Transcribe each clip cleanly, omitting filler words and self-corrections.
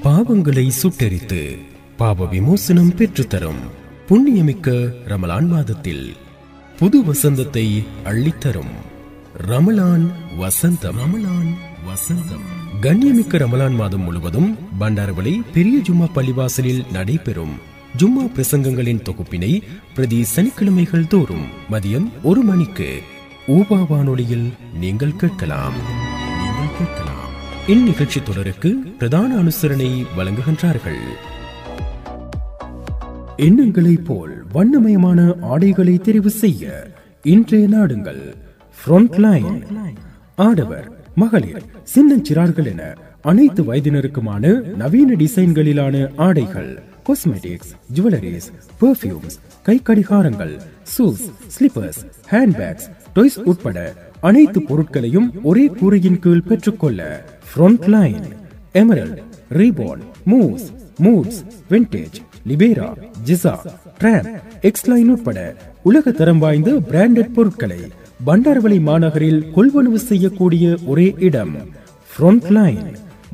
பாவங்களை சுட்டெரித்து பாவ விமோசனம் பெற்றுத்தரும் புண்ணியமிக்க ரமலான் மாதத்தில் புது வசந்தத்தை அள்ளித்தரும் ரமலான் வசந்தம். ரமலான் வசந்தம். கண்ணியமிக்க ரமலான் மாதம் முழுவதும் பண்டாரவளை பெரிய ஜும்மா பள்ளிவாசலில் நடைபெறும் ஜும்மா பிரசங்கங்களின் தொகுப்பினை பிரதி சனிக்கிழமைகள் தோறும் மதியம் 1 மணிக்கு ஊபா வானொலியில் நீங்கள் கேட்கலாம். இந்நிகழ்ச்சி தொடருக்கு பிரதான அனுசரணை வழங்குகின்றார்கள். எண்ணங்களை போல் வண்ணமயமான ஆடைகளை தெரிவு செய்ய இன்றைய நாடுங்கள் ஃப்ரண்ட்லைன். ஆடவர், மகளிர், சின்னஞ்சிறார்கள் என அனைத்து வயதினருக்குமான நவீன டிசைன்களிலான ஆடைகள், காஸ்மெட்டிக்ஸ், ஜுவல்லரிஸ், பெர்ஃபியூம்ஸ், கை கடிகாரங்கள், ஷூஸ், ஸ்லிப்பர்ஸ், ஹேண்ட்பேக்ஸ், டாய்ஸ் உட்பட அனைத்து பொருட்களையும் ஒரே கூரையின் கீழ் பெற்றுக்கொள்ள Frontline. Emerald, Ray-Ban, Moose, Moods, Vintage, லிபேரா, ஜிசா, ட்ராம், எக்ஸ்லைன் உட்பட உலக தரம் வாய்ந்த பிராண்டட் பொருட்களை பண்டாரவளை மாநகரில் கொள்வனவு செய்யக்கூடிய ஒரே இடம் ஃப்ரண்ட்லைன்.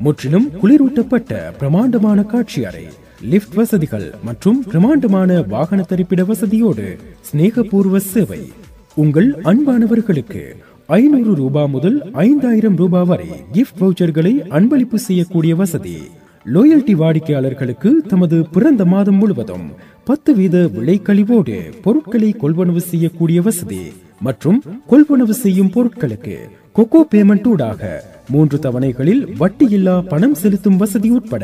முற்றிலும் குளிரூட்டப்பட்ட பிரமாண்டமான காட்சி அறை, லிப்ட் வசதிகள் மற்றும் பிரமாண்டமான வாகன தரிப்பிட வசதியோடு ஸ்நேகபூர்வ சேவை. உங்கள் அன்பானவர்களுக்கு 500 ரூபாய் முதல் 5000 ரூபாய் வரை கிஃப்ட் வவுச்சர்களை அன்பளிப்பு செய்யக்கூடிய வசதி. லோயல்டி வாடிக்கையாளர்களுக்கு தமது பிறந்த மாதம் முழுவதும் 10% விலைக்கழிவோடு பொருட்களை கொள்வனவு செய்யக்கூடிய வசதி மற்றும் கொள்வனவு செய்யும் பொருட்களுக்கு கொக்கோ பேமெண்ட் ஊடாக 3 தவணைகளில் வட்டியில்லா பணம் செலுத்தும் வசதி உட்பட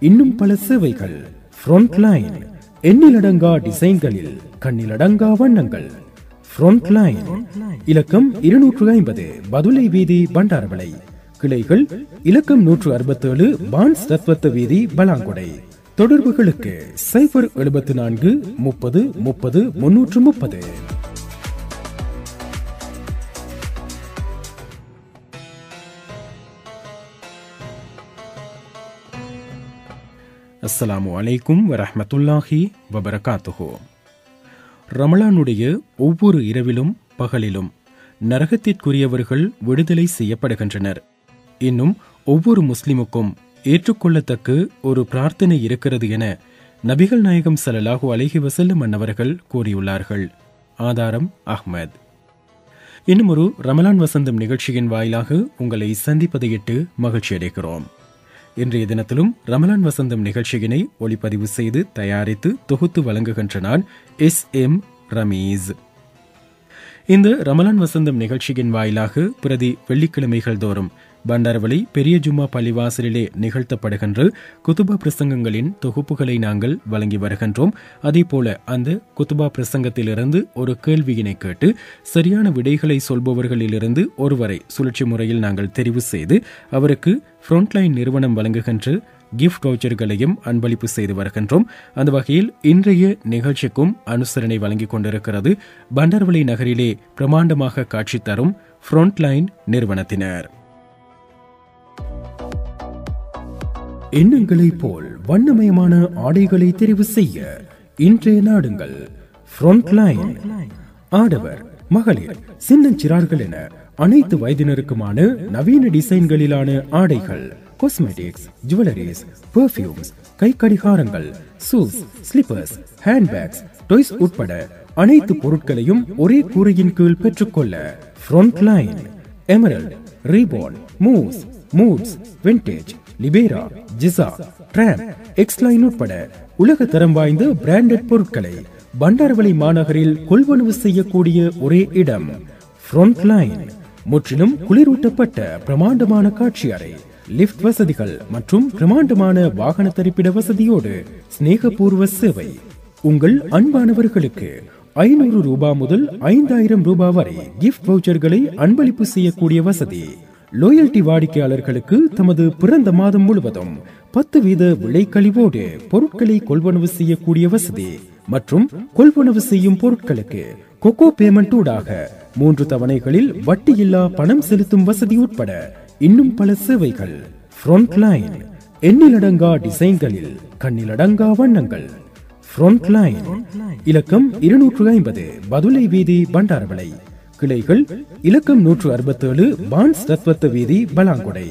இன்னும் பல சேவைகள். ஃப்ரண்ட்லைன். எண்ணிலடங்கா டிசைன்களில் கண்ணிலடங்கா வண்ணங்கள். ஃப்ரண்ட்லைன். இலக்கம் 250 பதுளை வீதி, பண்டாரவளை. கிளைகள் இலக்கம் 167 பான்ஸ் தத்வத்த வீதி, பலாங்குடை. தொடர்புகளுக்கு 074 30 30 330. அஸ்ஸலாமு அலைக்கும் வரஹ்மத்துல்லாஹி வபரகாத்துஹு. ரமலானுடைய ஒவ்வொரு இரவிலும் பகலிலும் நரகத்திற்குரியவர்கள் விடுதலை செய்யப்படுகின்றனர். இன்னும் ஒவ்வொரு முஸ்லிமுக்கும் ஏற்றுக்கொள்ளத்தக்க ஒரு பிரார்த்தனை இருக்கிறது என நபிகள் நாயகம் ஸல்லல்லாஹு அலைஹி வஸல்லம் அன்னவர்கள் கூறியுள்ளார்கள். ஆதாரம் அஹ்மத். இன்னும் ஒரு ரமலான் வசந்தம் நிகழ்ச்சியின் வாயிலாக உங்களை சந்திப்பதையிட்டு மகிழ்ச்சி அடைகிறோம். இன்றைய தினத்திலும் ரமலான் வசந்தம் நிகழ்ச்சியினை ஒளிப்பதிவு செய்து தயாரித்து தொகுத்து வழங்குகின்ற நான் SM ரமீஸ். இந்த ரமலான் வசந்தம் நிகழ்ச்சியின் வாயிலாக பிரதி வெள்ளிக்கிழமைகள் தோறும் பண்டாரவளை பெரிய ஜும்மா பள்ளிவாசலிலே நிகழ்த்தப்படுகின்ற குத்துபா பிரசங்கங்களின் தொகுப்புகளை நாங்கள் வழங்கி வருகின்றோம். அதேபோல அந்த குத்துபா பிரசங்கத்திலிருந்து ஒரு கேள்வியினை கேட்டு சரியான விடைகளை சொல்பவர்களிலிருந்து ஒருவரை சுழற்சி முறையில் நாங்கள் தெரிவு செய்து அவருக்கு ஃப்ரண்ட்லைன் நிறுவனம் வழங்குகின்ற கிஃப்ட் வவுச்சர்களையும் அன்பளிப்பு செய்து வருகின்றோம். அந்த வகையில் இன்றைய நிகழ்ச்சிக்கும் அனுசரணை வழங்கிக் கொண்டிருக்கிறது பண்டாரவளை நகரிலே பிரமாண்டமாக காட்சி தரும் ஃப்ரண்ட்லைன் நிறுவனத்தினர். எண்ணங்களை போல் வண்ணமயமான ஆடைகளை தெரிவு செய்ய இன்றைய நாடுங்கள் ஃப்ரண்ட்லைன். ஆடவர், மகளிர், சின்னஞ்சிறார்கள் என அனைத்து வயதினருக்குமான நவீன டிசைன்களிலான ஆடைகள், காஸ்மெட்டிக்ஸ், ஜுவல்லரிஸ், பெர்ஃபியூம்ஸ், கை கடிகாரங்கள், ஷூஸ், ஸ்லிப்பர்ஸ், ஹேண்ட்பேக்ஸ், டாய்ஸ் உட்பட அனைத்து பொருட்களையும் ஒரே கூரையின் கீழ் பெற்றுக்கொள்ள Frontline. Emerald, Ray-Ban, Moose, Moods, Vintage, லிபேரா, ஜிசா, ட்ராம், எக்ஸ்லைன் உட்பட உலக தரம் வாய்ந்த பிராண்டட் பொருட்களை பண்டாரவளை மாநகரில் கொள்வனவு செய்யக்கூடிய ஒரே இடம் ஃப்ரண்ட்லைன். முற்றிலும் குளிரூட்டப்பட்ட பிரமாண்டமான காட்சி அறை, லிப்ட் வசதிகள் மற்றும் பிரமாண்டமான வாகன தரிப்பிட வசதியோடு ஸ்நேகபூர்வ சேவை. உங்கள் அன்பானவர்களுக்கு 500 ரூபாய் முதல் 5000 ரூபாய் வரை கிஃப்ட் வவுச்சர்களை அன்பளிப்பு செய்யக்கூடிய வசதி. லோயல்டி வாடிக்கையாளர்களுக்கு தமது பிறந்த மாதம் முழுவதும் 10% விலைக்கழிவோடு பொருட்களை கொள்வனவு செய்யக்கூடிய வசதி மற்றும் கொள்வனவு செய்யும் பொருட்களுக்கு கொக்கோ பேமெண்ட் ஊடாக 3 தவணைகளில் வட்டியில்லா பணம் செலுத்தும் வசதி உட்பட இன்னும் பல சேவைகள். ஃப்ரண்ட்லைன். எண்ணிலடங்கா டிசைன்களில் கண்ணிலடங்கா வண்ணங்கள். ஃப்ரண்ட்லைன். இலக்கம் 250 பதுளை வீதி, பண்டாரவளை. கிளைகள் இலக்கம் 167 பான்ஸ் தத்வத்த வீதி, பலாங்குடை.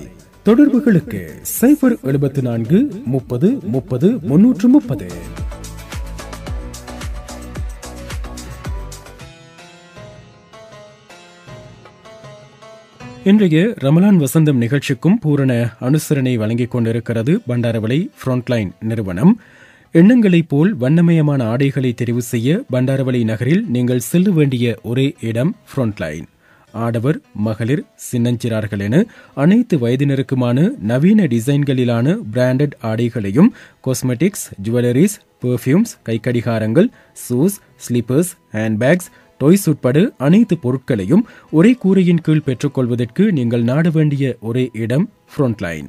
தொடர்புகளுக்கு 074 30 30 330. இன்றைய ரமலான் வசந்தம் நிகழ்ச்சிக்கும் பூரண அனுசரணை வழங்கிக் கொண்டிருக்கிறது பண்டாரவளை ஃப்ரண்ட்லைன் நிறுவனம். எண்ணங்களைப் போல் வண்ணமயமான ஆடைகளை தெரிவு செய்ய பண்டாரவளை நகரில் நீங்கள் செல்ல வேண்டிய ஒரே இடம் ஃப்ரண்ட்லைன். ஆடவர், மகளிர், சின்னஞ்சிறார்கள் என அனைத்து வயதினருக்குமான நவீன டிசைன்களிலான பிராண்டட் ஆடைகளையும் காஸ்மெட்டிக்ஸ், ஜுவல்லரிஸ், பெர்ஃப்யூம்ஸ், கைக்கடிகாரங்கள், ஷூஸ், ஸ்லீப்பர்ஸ், ஹேண்ட்பேக்ஸ், டாய்ஸ் உட்பட அனைத்து பொருட்களையும் ஒரே கூரையின் கீழ் பெற்றுக்கொள்வதற்கு நீங்கள் நாட வேண்டிய ஒரே இடம் Frontline.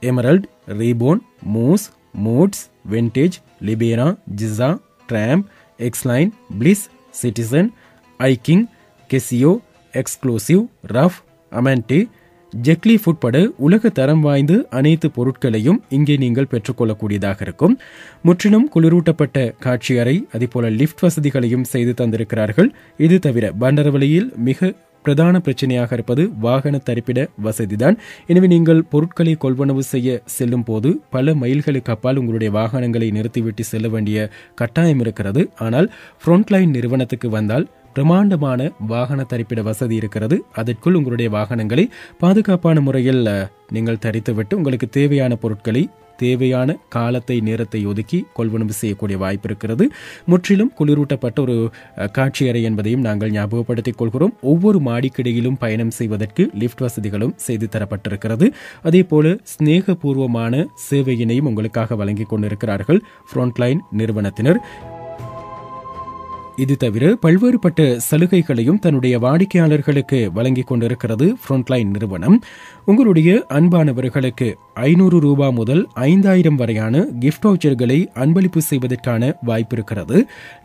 Emerald, Ray-Ban, Moose, Moods, Vintage, லிபேரா, ஜிசா, ட்ராம்ப், எக்ஸ்லைன், பிளிஸ், சிட்டிசன், ஐக்கிங், கெசியோ, எக்ஸ்க்ளூசிவ், ரஃப், அமெண்டே, ஜெக்லீஃப் உட்பட உலக தரம் வாய்ந்த அனைத்து பொருட்களையும் இங்கே நீங்கள் பெற்றுக்கொள்ளக்கூடியதாக இருக்கும். முற்றிலும் குளிரூட்டப்பட்ட காட்சி அறை, அதேபோல லிப்ட் வசதிகளையும் செய்து தந்திருக்கிறார்கள். இது தவிர பண்டாரவளையில் மிக பிரதான பிரச்சனையாக இருப்பது வாகன தரிப்பிட வசதிதான். எனவே நீங்கள் பொருட்களை கொள்வனவு செய்ய செல்லும் போது பல மைல்களுக்கு அப்பால் உங்களுடைய வாகனங்களை நிறுத்திவிட்டு செல்ல வேண்டிய கட்டாயம் இருக்கிறது. ஆனால் ஃப்ரண்ட்லைன் நிறுவனத்துக்கு வந்தால் பிரமாண்டமான வாகன தரிப்பிட வசதி இருக்கிறது. அதற்குள் உங்களுடைய வாகனங்களை பாதுகாப்பான முறையில் நீங்கள் தரித்துவிட்டு உங்களுக்கு தேவையான பொருட்களை தேவையான காலத்தை நேரத்தை ஒதுக்கி கொள்வனவு செய்யக்கூடிய வாய்ப்பு இருக்கிறது. முற்றிலும் குளிரூட்டப்பட்ட ஒரு காட்சி அறை என்பதையும் நாங்கள் ஞாபகப்படுத்திக் கொள்கிறோம். ஒவ்வொரு மாடிக்கிடையிலும் பயணம் செய்வதற்கு லிப்ட் வசதிகளும் செய்து தரப்பட்டிருக்கிறது. அதே போல ஸ்நேகபூர்வமான சேவையினையும் உங்களுக்காக வழங்கிக் கொண்டிருக்கிறார்கள் ஃப்ரண்ட்லைன் நிறுவனத்தினர். இது தவிர பல்வேறுபட்ட சலுகைகளையும் தன்னுடைய வாடிக்கையாளர்களுக்கு வழங்கிக் கொண்டிருக்கிறது ஃப்ரண்ட்லைன் நிறுவனம். உங்களுடைய அன்பானவர்களுக்கு 500 ரூபாய் முதல் 5000 வரையான கிஃப்ட் வவுச்சர்களை அன்பளிப்பு செய்வதற்கான வாய்ப்பு இருக்கிறது.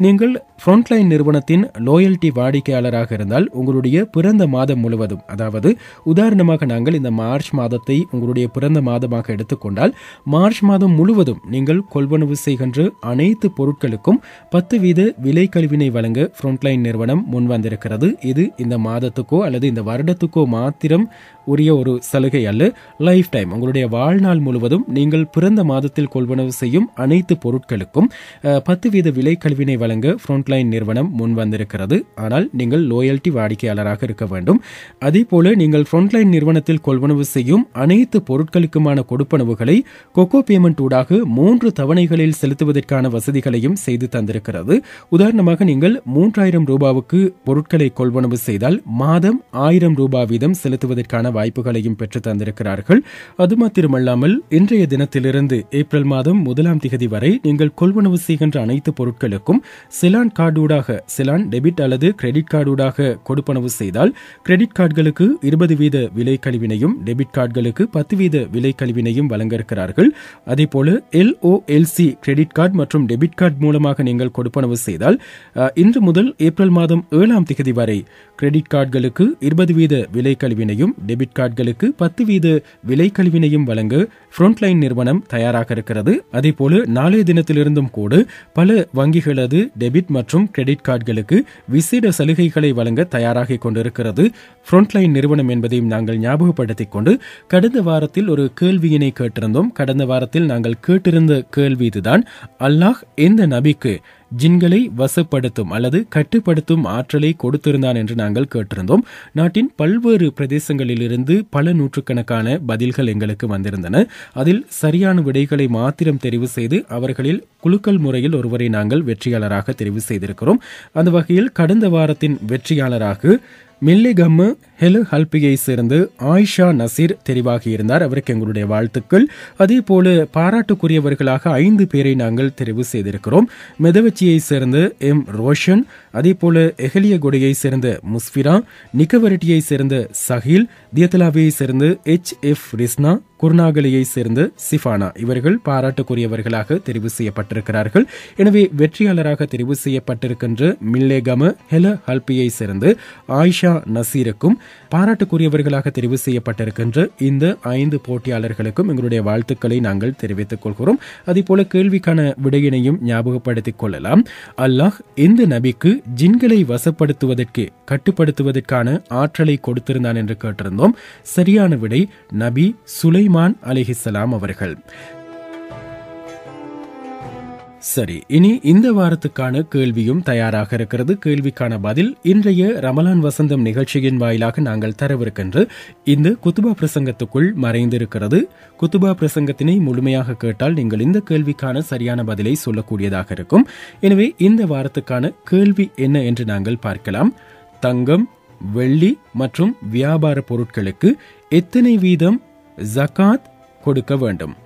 நீங்கள் ஃப்ரண்ட்லைன் நிறுவனத்தின் லோயல்டி வாடிக்கையாளராக இருந்தால் உங்களுடைய பிறந்த மாதம் முழுவதும், அதாவது உதாரணமாக நாங்கள் இந்த மார்ச் மாதத்தை உங்களுடைய பிறந்த மாதமாக எடுத்துக்கொண்டால் மார்ச் மாதம் முழுவதும் நீங்கள் கொள்வனவு செய்கின்ற அனைத்து பொருட்களுக்கும் 10% விலை கழிவினை வழங்க ஃப்ரண்ட்லைன் நிறுவனம் முன்வந்திருக்கிறது. இது இந்த மாதத்துக்கோ அல்லது இந்த வருடத்துக்கோ மாத்திரம் உரிய ஒரு சலுகை அல்ல. லைஃப் டைம், உங்களுடைய வாழ்நாள் முழுவதும் நீங்கள் பிறந்த மாதத்தில் கொள்வனவு செய்யும் அனைத்து பொருட்களுக்கும் 10% விலை கழிவினை வழங்க ஃப்ரண்ட்லைன் நிறுவனம் முன்வந்திருக்கிறது. ஆனால் நீங்கள் லோயல்டி வாடிக்கையாளராக இருக்க வேண்டும். அதே போல நீங்கள் ஃப்ரண்ட்லைன் நிறுவனத்தில் கொள்வனவு செய்யும் அனைத்து பொருட்களுக்குமான கொடுப்பனவுகளை கொக்கோ பேமெண்ட் ஊடாக 3 தவணைகளில் செலுத்துவதற்கான வசதிகளையும் செய்து தந்திருக்கிறது. உதாரணமாக நீங்கள் 3000 ரூபாவுக்கு பொருட்களை கொள்வனவு செய்தால் மாதம் 1000 ரூபாய் வீதம் செலுத்துவதற்கான வாய்ப்புகளையும் பெற்று தந்திருக்கிறார்கள். அது மாத்திரமல்லாமல் இன்றைய தினத்திலிருந்து ஏப்ரல் மாதம் 1ஆம் தேதி வரை நீங்கள் கொள்வனவு செய்கின்ற அனைத்து பொருட்களுக்கும் செலான் கார்டூடாக, செலான் டெபிட் அல்லது கிரெடிட் கார்டூடாக கொடுப்பனவு செய்தால் கிரெடிட் கார்டுகளுக்கு 20% விலை கழிவினையும் டெபிட் கார்டுகளுக்கு 10% விலை கழிவினையும் வழங்க இருக்கிறார்கள். அதேபோல LOLC கிரெடிட் கார்டு மற்றும் டெபிட் கார்டு மூலமாக நீங்கள் கொடுப்பனவு செய்தால் இன்று முதல் ஏப்ரல் மாதம் 7ஆம் தேதி வரை கிரெடிட் கார்டுகளுக்கு 20% விலை கழிவினையும் டெபிட் கார்டுகளுக்கு 10% விலை கழிவினையும் வழங்க ஃப்ரண்ட்லைன் நிறுவனம் தயாராக இருக்கிறது. அதேபோல நாளைய தினத்திலிருந்தும் கூட பல வங்கிகளது டெபிட் மற்றும் கிரெடிட் கார்டுகளுக்கு விசேட சலுகைகளை வழங்க தயாராக கொண்டிருக்கிறது ஃப்ரண்ட்லைன் நிறுவனம் என்பதையும் நாங்கள் ஞாபகப்படுத்திக் கொண்டு கடந்த வாரத்தில் ஒரு கேள்வியினை கேட்டிருந்தோம். கடந்த வாரத்தில் நாங்கள் கேட்டிருந்த கேள்வி இதுதான்: அல்லாஹ் எந்த நபிக்கு ஜின்களை வசப்படுத்தும் அல்லது கட்டுப்படுத்தும் ஆற்றலை கொடுத்திருந்தான் என்று நாங்கள் கேட்டிருந்தோம். நாட்டின் பல்வேறு பிரதேசங்களிலிருந்து பல நூற்றுக்கணக்கான பதில்கள் எங்களுக்கு வந்திருந்தன. அதில் சரியான விடைகளை மாத்திரம் தெரிவு செய்து அவர்களில் குலுக்கல் முறையில் ஒருவரை நாங்கள் வெற்றியாளராக தெரிவு செய்திருக்கிறோம். அந்த வகையில் கடந்த வாரத்தின் வெற்றியாளராக மில்லிகம்ம ஹெலு ஹல்பியை சேர்ந்து ஆயிஷா நசீர் தெரிவாகியிருந்தார். அவருக்கு எங்களுடைய வாழ்த்துக்கள். அதே போல பாராட்டுக்குரியவர்களாக 5 பேரை நாங்கள் தெரிவு செய்திருக்கிறோம். மெதவச்சியை சேர்ந்த M ரோஷன், அதே போல எஹலியகுடையை சேர்ந்த முஸ்பிரா, நிக்கவரட்டியை சேர்ந்த சஹில், தியத்தலாவியை சேர்ந்த HF ரிஸ்னா, குர்நாகலியை சேர்ந்த சிஃபானா, இவர்கள் பாராட்டுக்குரியவர்களாக தெரிவு செய்யப்பட்டிருக்கிறார்கள். எனவே வெற்றியாளராக தெரிவு செய்யப்பட்டிருக்கின்ற மில்லேகம ஹெல ஹல்பியை சேர்ந்து ஆயிஷா நசீருக்கும், பாராட்டுக்குரியவர்களாக தெரிவு செய்யப்பட்டிருக்கின்ற இந்த 5 போட்டியாளர்களுக்கும் எங்களுடைய வாழ்த்துக்களை நாங்கள் தெரிவித்துக் கொள்கிறோம். அதேபோல கேள்விக்கான விடையினையும் ஞாபகப்படுத்திக் கொள்ளலாம். அல்லாஹ் இந்த நபிக்கு ஜின்களை வசப்படுத்துவதற்கு கட்டுப்படுத்துவதற்கான ஆற்றலை கொடுத்திருந்தான் என்று கேட்டிருந்தோம். சரியான விடை நபி சுலைமான் அலைஹிஸ்ஸலாம் அவர்கள். சரி, இனி இந்த வாரத்துக்கான கேள்வியும் தயாராக இருக்கிறது. கேள்விக்கான பதில் இன்றைய ரமலான் வசந்தம் நிகழ்ச்சியின் வாயிலாக நாங்கள் தரவிருக்கின்ற இந்த குத்துபா பிரசங்கத்துக்குள் மறைந்திருக்கிறது. குத்துபா பிரசங்கத்தினை முழுமையாக கேட்டால் நீங்கள் இந்த கேள்விக்கான சரியான பதிலை சொல்லக்கூடியதாக இருக்கும். எனவே இந்த வாரத்துக்கான கேள்வி என்ன என்று நாங்கள் பார்க்கலாம். தங்கம், வெள்ளி மற்றும் வியாபார பொருட்களுக்கு எத்தனை வீதம் ஜகாத் கொடுக்க வேண்டும்?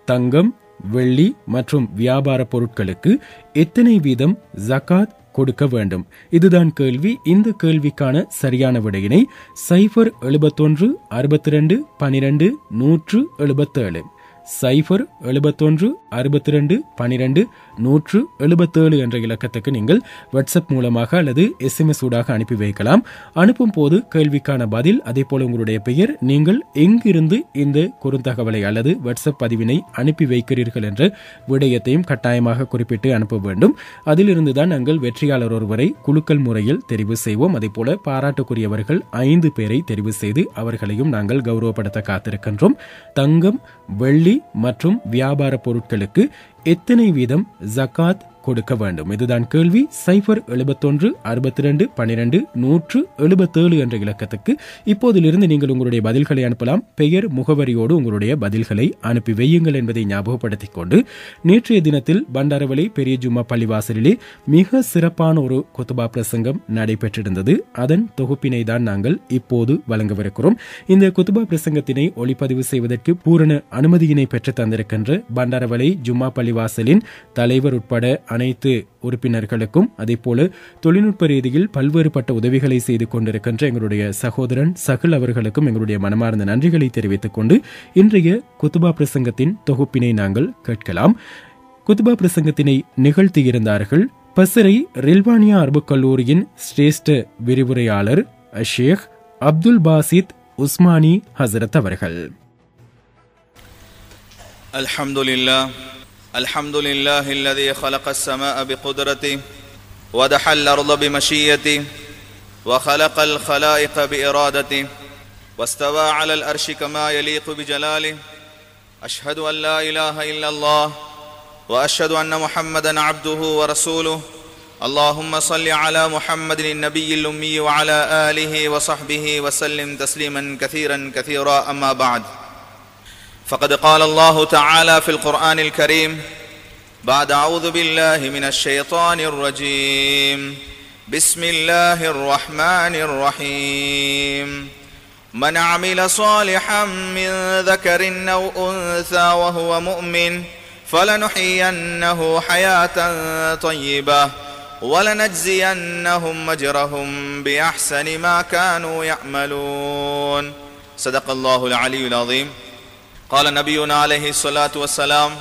தங்கம், வெள்ளி மற்றும் வியாபார பொருட்களுக்கு எத்தனை வீதம் ஜகாத் கொடுக்க வேண்டும்? இதுதான் கேள்வி. இந்த கேள்விக்கான சரியான விடையினை 071 62 12 177 071 62 12 177 என்ற இலக்கத்துக்கு நீங்கள் வாட்ஸ்அப் மூலமாக அல்லது SMS ஊடாக அனுப்பி வைக்கலாம். அனுப்பும் போது கேள்விக்கான பதில், அதே போல உங்களுடைய பெயர், நீங்கள் எங்கிருந்து இந்த குறுந்தகவலை அல்லது வாட்ஸ்அப் பதிவினை அனுப்பி வைக்கிறீர்கள் என்ற விடயத்தையும் கட்டாயமாக குறிப்பிட்டு அனுப்ப வேண்டும். அதிலிருந்துதான் நாங்கள் வெற்றியாளர் ஒருவரை குலுக்கல் முறையில் தெரிவு செய்வோம். அதே போல பாராட்டுக்குரியவர்கள் 5 பேரை தெரிவு செய்து அவர்களையும் நாங்கள் கௌரவப்படுத்த காத்திருக்கின்றோம். தங்கம், வெள்ளி மற்றும் வியாபார பொருட்களுக்கு எத்தனை வீதம் ஜகாத் கொடுக்க வேண்டும்? இதுதான் கேள்வி. 071 62 12 177 என்ற இலக்கத்துக்கு இப்போதிலிருந்து நீங்கள் உங்களுடைய பதில்களை அனுப்பலாம். பெயர், முகவரியோடு உங்களுடைய பதில்களை அனுப்பி வையுங்கள் என்பதை ஞாபகப்படுத்திக் கொண்டு, நேற்றைய தினத்தில் பண்டாரவளை பெரிய ஜும்மா பள்ளிவாசலிலே மிக சிறப்பான ஒரு குத்துபா பிரசங்கம் நடைபெற்றிருந்தது. அதன் தொகுப்பினை தான் நாங்கள் இப்போது வழங்கவிருக்கிறோம். இந்த குத்துபா பிரசங்கத்தினை ஒளிப்பதிவு செய்வதற்கு பூரண அனுமதியினை பெற்று தந்திருக்கின்ற பண்டாரவளை ஜும்மா பள்ளிவாசலின் தலைவர் உட்பட அனைத்து உறுப்பினர்களுக்கும், அதே போல தொழில்நுட்ப ரீதியில் பல்வேறுபட்ட உதவிகளை செய்து கொண்டிருக்கின்ற எங்களுடைய சகோதரன் சகில் அவர்களுக்கும் எங்களுடைய மனமார்ந்த நன்றிகளை தெரிவித்துக் கொண்டு இன்றைய குத்துபா பிரசங்கத்தின் தொகுப்பினை நாங்கள் கேட்கலாம். குத்துபா பிரசங்கத்தினை நிகழ்த்தியிருந்தார்கள் பசரை ரில்வானியா அரபு கல்லூரியின் சிரேஷ்ட விரிவுரையாளர் ஷேக் அப்துல் பாசித் உஸ்மானி ஹசரத் அவர்கள். அல்ஹம்துலில்லாஹ் الحمد لله الذي خلق السماء بقدرته ودحى الأرض بمشيته وخلق الخلائق بإرادته واستوى على الأرش كما يليق بجلاله أشهد أن لا إله إلا الله وأشهد أن محمدا عبده ورسوله اللهم صل على محمد النبي الأمي وعلى آله وصحبه وسلم تسليما كثيرا كثيرا أما بعد فقد قال الله تعالى في القرآن الكريم بعد أعوذ بالله من الشيطان الرجيم بسم الله الرحمن الرحيم من عمل صالحا من ذكر أو أنثى وهو مؤمن فلنحيينه حياة طيبة ولنجزينهم أجرهم بأحسن ما كانوا يعملون صدق الله العلي العظيم. قال نبينا عليه الصلاة والسلام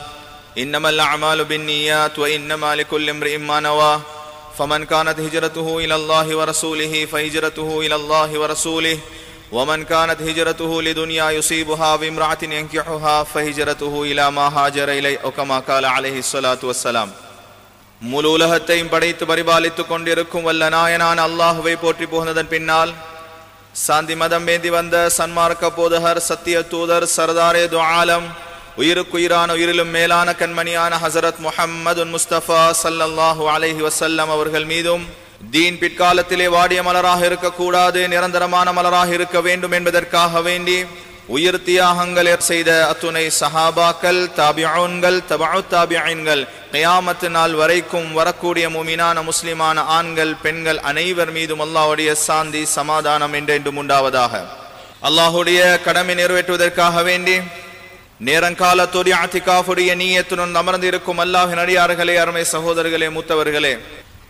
إنما الأعمال بالنيات وإنما لكل امرئ ما نوى فمن كانت هجرته إلى الله ورسوله فهجرته إلى الله ورسوله ومن كانت هجرته لدنيا يصيبها بامرأة ينكحها فهجرته إلى ما هاجر إليه أو كما قال عليه الصلاة والسلام. முழு உலகத்தையும் படைத்து பரிபாலித்துக் கொண்டிருக்கும் வல்ல நாயனான அல்லாஹ்வை போற்றி புகழ்ந்ததன் பின்னால் சாந்தி மதம் வேந்தி வந்த சன்மார்க்க போதகர் சத்திய தூதர் சர்தாரே து ஆலம் உயிருக்குயிரான உயிரிலும் மேலான கண்மணியான ஹசரத் முஹம்மது முஸ்தபா ஸல்லல்லாஹு அலைஹி வஸல்லம் அவர்கள் மீதும் தீன் பிற்காலத்திலே வாடிய மலராக இருக்கக்கூடாது, நிரந்தரமான மலராக இருக்க வேண்டும் என்பதற்காக வேண்டி உயிர் தியாகங்கள் செய்த அத்துணை சஹாபாக்கள், தாபிஊன்கள், தபஉ தாபிஈன்கள், கியாமத் நாள் வரைக்கும் வரக்கூடிய முஃமினான முஸ்லிமான ஆண்கள் பெண்கள் அனைவர் மீதும் அல்லாஹ்வுடைய சாந்தி சமாதானம் என்றென்றும் உண்டாவதாக. அல்லாஹ்வுடைய கடமை நிறைவேற்றுவதற்காக வேண்டி நேரங்காலத்தோடு இஅ்திகாஃபுடைய நியத்துடன் அமர்ந்திருக்கும் அல்லாஹ்வின் அடியார்களே, அருமை சகோதரர்களே, மூத்தவர்களே,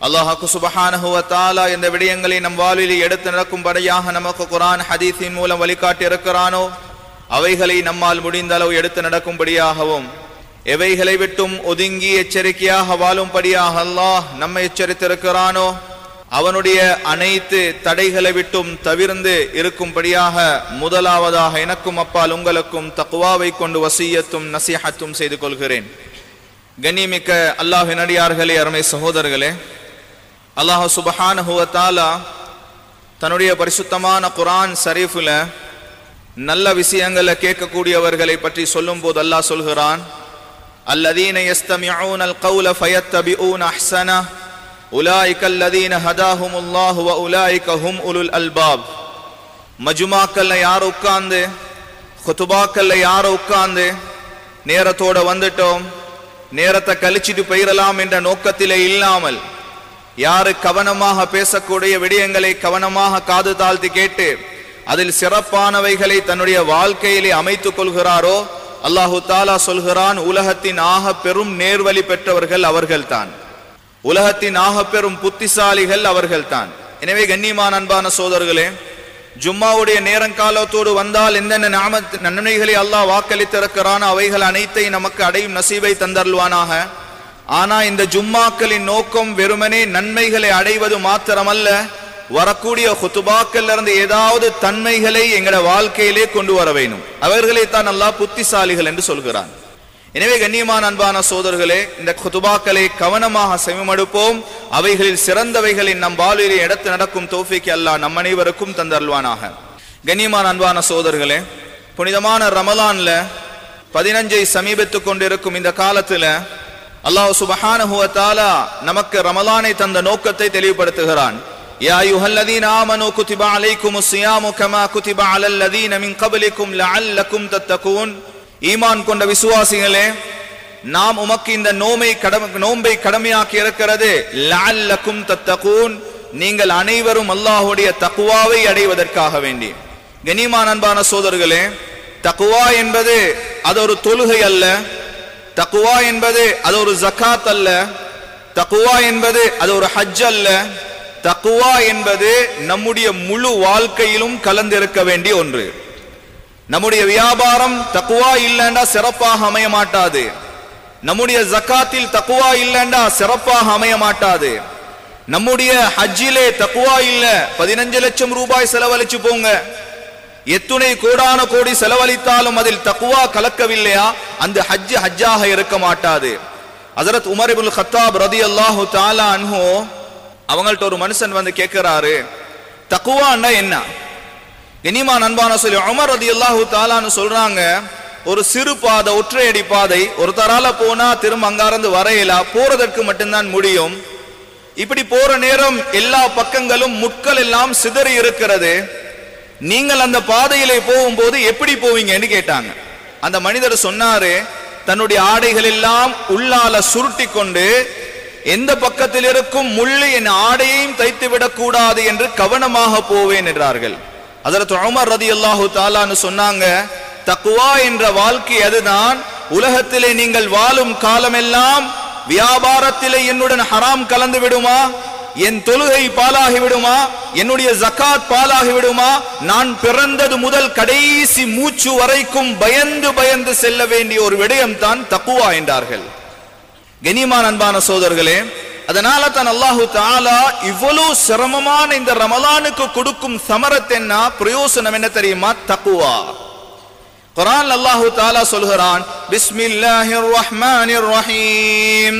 அல்லாஹ் சுப்ஹானஹு வ தஆலா இந்த விடயங்களை நம் வாழ்வில் எடுத்து நடக்கும்படியாக நமக்கு குர்ஆன் ஹதீஸின் மூலம் வழிகாட்டி இருக்கிறானோ அவைகளை நம்மால் முடிந்த அளவு எடுத்து நடக்கும்படியாகவும் எவைகளை விட்டும் ஒதுங்கி எச்சரிக்கையாக வாழும்படியாக அல்லாஹ் நம்மை எச்சரித்திருக்கிறானோ அவனுடைய அனைத்து தடைகளை விட்டும் தவிர்ந்து இருக்கும்படியாக முதலாவதாக எனக்கும் அப்பால் உங்களுக்கும் தக்வாவை கொண்டு வசியத்தும் நசீஹத்தும் செய்து கொள்கிறேன். கண்ணியமிக்க அல்லாஹ்வின் அடியார்களே, அருமை சகோதரர்களே, அல்லாஹ் சுப்ஹானஹு வ தஆலா தன்னுடைய பரிசுத்தமான குர்ஆன் ஷரீஃப்ல நல்ல விஷயங்களை கேட்கக்கூடியவர்களை பற்றி சொல்லும் போது அல்லாஹ் சொல்கிறான், அல்லதீன யஸ்தமிஊனல் கௌல ஃபயத்தபிஊன அஹ்ஸன உலாயிக அல்லதீன ஹதாஹுமுல்லாஹு வ உலாயிக ஹும் உலுல் அல்பாப். மஜ்மாக்கல்ல யார் உட்கார்ந்து, குதுபாக்கல்ல யார் உட்கார்ந்து நேரத்தோட வந்துட்டோம், நேரத்தை கழிச்சிட்டு போயிடலாம் என்ற நோக்கத்திலே இல்லாமல், யாரு கவனமாக பேசக்கூடிய விடயங்களை கவனமாக காது தாழ்த்தி கேட்டு அதில் சிறப்பானவைகளை தன்னுடைய வாழ்க்கையிலே அமைத்துக் கொள்கிறாரோ, அல்லாஹு தாலா சொல்கிறான், உலகத்தின் ஆக பெரும் நேர்வழி பெற்றவர்கள் அவர்கள்தான், உலகத்தின் ஆக பெரும் புத்திசாலிகள் அவர்கள்தான். எனவே கண்ணியமான அன்பான சோதர்களே, ஜும்மாவுடைய நேரங்காலத்தோடு வந்தால் எந்தெந்த நன்மைகளை அல்லாஹ் வாக்களித்திருக்கிறான் அவைகள் அனைத்தை நமக்கு அடையும் நசீபை தந்தருள்வானாக. ஆனா இந்த ஜும்மாக்களின் நோக்கம் வெறுமனே நன்மைகளை அடைவது மாத்திரமல்ல, வரக்கூடிய குத்துபாக்கள்ல இருந்து ஏதாவது தன்மைகளை எங்கட வாழ்க்கையிலே கொண்டு வர வேண்டும். அவர்களை தான் அல்லாஹ் புத்திசாலிகள் என்று சொல்கிறான். எனவே கண்ணியமான அன்பான சோதர்களே, இந்த குத்துபாக்களை கவனமாக செவிமடுப்போம். அவைகளில் சிறந்தவைகளின் நம் வாழ்விலே எடுத்து நடக்கும் தௌஃபீக் அல்லாஹ் நம் அனைவருக்கும் தந்தருள்வானாக. கண்ணியமான அன்பான சோதர்களே, புனிதமான ரமலான்ல 15 சமீபத்துக் கொண்டிருக்கும் இந்த காலத்துல அல்லாஹ் சுப்ஹானஹு வ தஆலா நமக்கு ரமலானை தந்த நோக்கத்தை தெளிவுபடுத்துகிறான். யா அய்யுஹல்லதீன ஆமனூ குதிப அலைக்குமுஸ் ஸியாமு கமா குதிப அலல் லதீன மின் கப்லிக்கும் லஅல்லக்கும் தத்தகூன். ஈமான் கொண்ட விசுவாசிகளே, நாம் உமக்கு இந்த நோன்பை கடமையாக்கி இருக்கிறது, லஅல்லக்கும் தத்தகூன், நீங்கள் அனைவரும் அல்லாஹ்வுடைய தக்வாவை அடைவதற்காக வேண்டி. கண்ணியமான அன்பான சோதர்களே, தக்வா என்பது அது ஒரு தொழுகை அல்ல, தக்வா என்பது அது ஒரு ஜகாத் அல்ல, தக்வா என்பது அது ஒரு ஹஜ் அல்ல. தக்வா என்பது நம்முடைய முழு வாழ்க்கையிலும் கலந்திருக்க வேண்டிய ஒன்று. நம்முடைய வியாபாரம் தக்வா இல்லைண்டா சிறப்பாக அமைய மாட்டாது. நம்முடைய ஜகாத்தில் தக்வா இல்லைண்டா சிறப்பாக அமைய மாட்டாது. நம்முடைய ஹஜ்ஜிலே தக்வா இல்ல, 15 லட்சம் ரூபாய் செலவழிச்சு போங்க, எத்துணை கோடான கோடி செலவழித்தாலும் அதில் தக்வா கலக்கவில்லையா, அந்த ஹஜ் ஹஜ்ஜாக இருக்க மாட்டாது. ஹஜ்ரத் உமர் இப்னு கத்தாப் ரலியல்லாஹு தஆலா அன்ஹு அவங்கள்ட்ட ஒரு மனுஷன் வந்து கேட்கிறாரு, தக்வான்னா என்ன? கண்ணியமான அன்பான சொல்லி உமர் ரலியல்லாஹு தஆலான்னு சொல்றாங்க, ஒரு சிறு பாதை, ஒற்றையடி பாதை, ஒரு தரால போனா திரும்ப அங்காருந்து வரையலா, போறதற்கு மட்டும்தான் முடியும். இப்படி போற நேரம் எல்லா பக்கங்களும் முட்கள் எல்லாம் சிதறி இருக்கிறது. நீங்கள் அந்த பாதையிலே போகும்போது எப்படி போவீங்கன்னு கேட்டாங்க. அந்த மனிதர் சொன்னாரு, தன்னுடைய ஆடைகள் எல்லாம் உள்ளால சுருட்டி கொண்டு எந்த பக்கத்தில் இருக்கும் முள்ளு என் ஆடையையும் தைத்து விடக் கூடாது என்று கவனமாக போவேன் என்றார்கள். ஹஜ்ரத் உமர் ரலியல்லாஹு தஆலான்னு சொன்னாங்க, தக்வா என்ற வாழ்க்கை அதுதான். உலகத்திலே நீங்கள் வாழும் காலமெல்லாம் வியாபாரத்திலே என்னுடன் ஹராம் கலந்து விடுமா, என் தொழுகை பாலாகி விடுமா, என்னுடைய ஜகாத் பாலாகி விடுமா, நான் பிறந்தது முதல் கடைசி மூச்சு வரைக்கும் பயந்து பயந்து செல்ல வேண்டிய ஒரு விடயம் தான் தக்வா என்றார்கள். கண்ணியமான அன்பான சோதர்களே, அதனால தான் அல்லாஹு தஆலா இவ்வளவு சிரமமான இந்த ரமலானுக்கு கொடுக்கும் சமரத் என்ன, பிரயோசனம் என்ன தெரியுமா? தக்வா. குர்ஆன் அல்லாஹு தஆலா சொல்கிறான், பிஸ்மில்லாஹிர் ரஹ்மானிர் ரஹீம்,